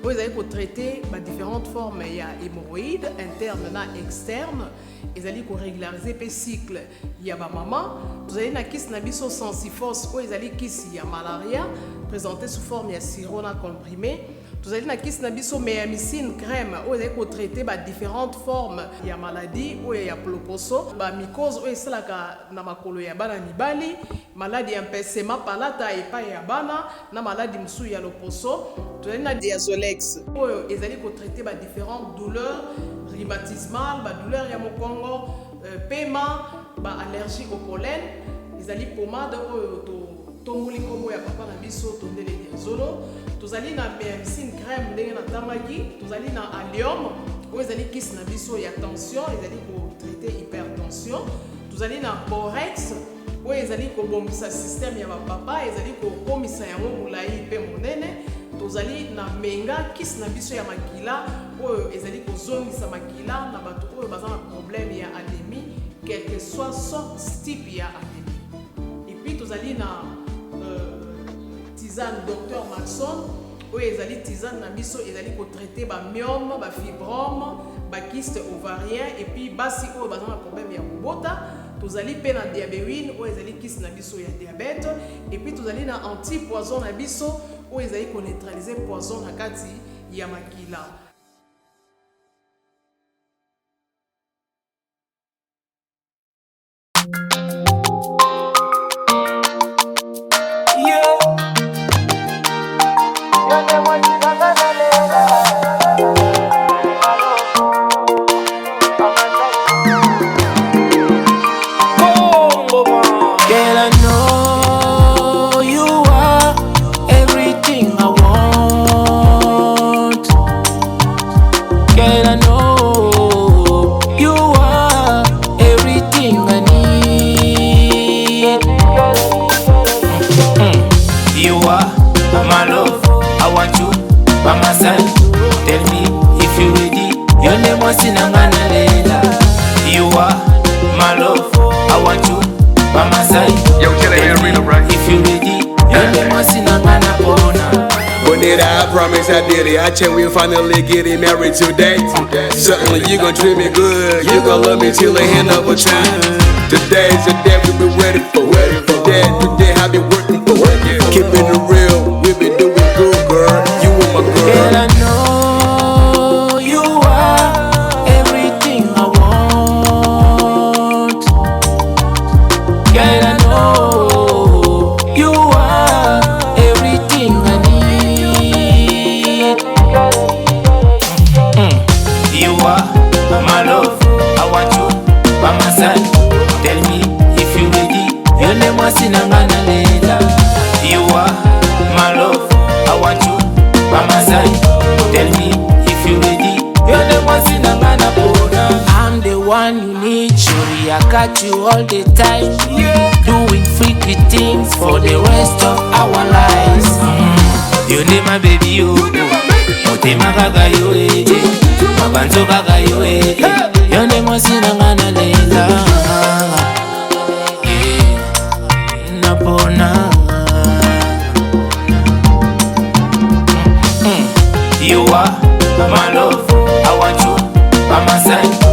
Vous allez traiter différentes formes, il y a hémorroïdes interne et externe. Vous allez régulariser le cycle, il y a maman. Vous allez na kis na biso sensiphos, vous allez kis il y a malaria, présenté sous forme de sirop na comprimé. Vous allez na kis na biso méamycine crème, où vous allez traiter différentes formes. Il y a maladie, où il y a ploposo, mycose, où il y a makolo ya bana mibali, maladie empêchement palata et pas ya bana, na maladie msou ya loposo. Vous allez na diazolex, où ils allez traiter différentes douleurs rhumatismales, douleurs ya mokongo, paiement, allergie au pollen. Ils allez pommade tomuli kombo ya papa na biso tondele diazolo. Tous allez na médecine crème ndenge na tamaki, tous allez na allium, où ils allez kis na biso ya tension, ils allez pour traiter hypertension. Tous allez na borex, où ils allez ko bombisa système ya papa, ils allez ko komisa yango mulai pe monene. tozali na menga kisi na biso ya makila oyo ezali kozongisa makila na bato oyo baza na problème ya anémie quel que soit sorte type ya anémie. Et puis tozali na tisane docteur Maxon oyo ezali tisane na biso ezali kotraite ba myome, ba fibrome, ba kyste ovarien et puis basi oyo baza na problème ya kobota. Tozali pe na diabéine oyo ezali kisi na biso ya diabète et puis tozali na antipoison na biso oyo ezali ko neutraliser poison na kati ya makila. I did it. I check we finally getting married today. Certainly you gon' treat me good. You gon' love me till the end of a time. Today's the day we been ready for. Today I been working for. Keeping it real, we been doing good, girl. You and my girl. Girl, I know you are everything I want. Girl, I know you are everything I need. You are my love, I want you by my side. Tell me if you ready. You never seen a man later. You are my love, I want you by my side. Tell me if you ready. You never seen a man I'm the one you need. Surely I got you all the time. Doing freaky things for the rest of our lives. You need my baby, you. Motema kaka yo, mabanzo kaka yo, yo never seen a man later. You are my love, I want you by my side.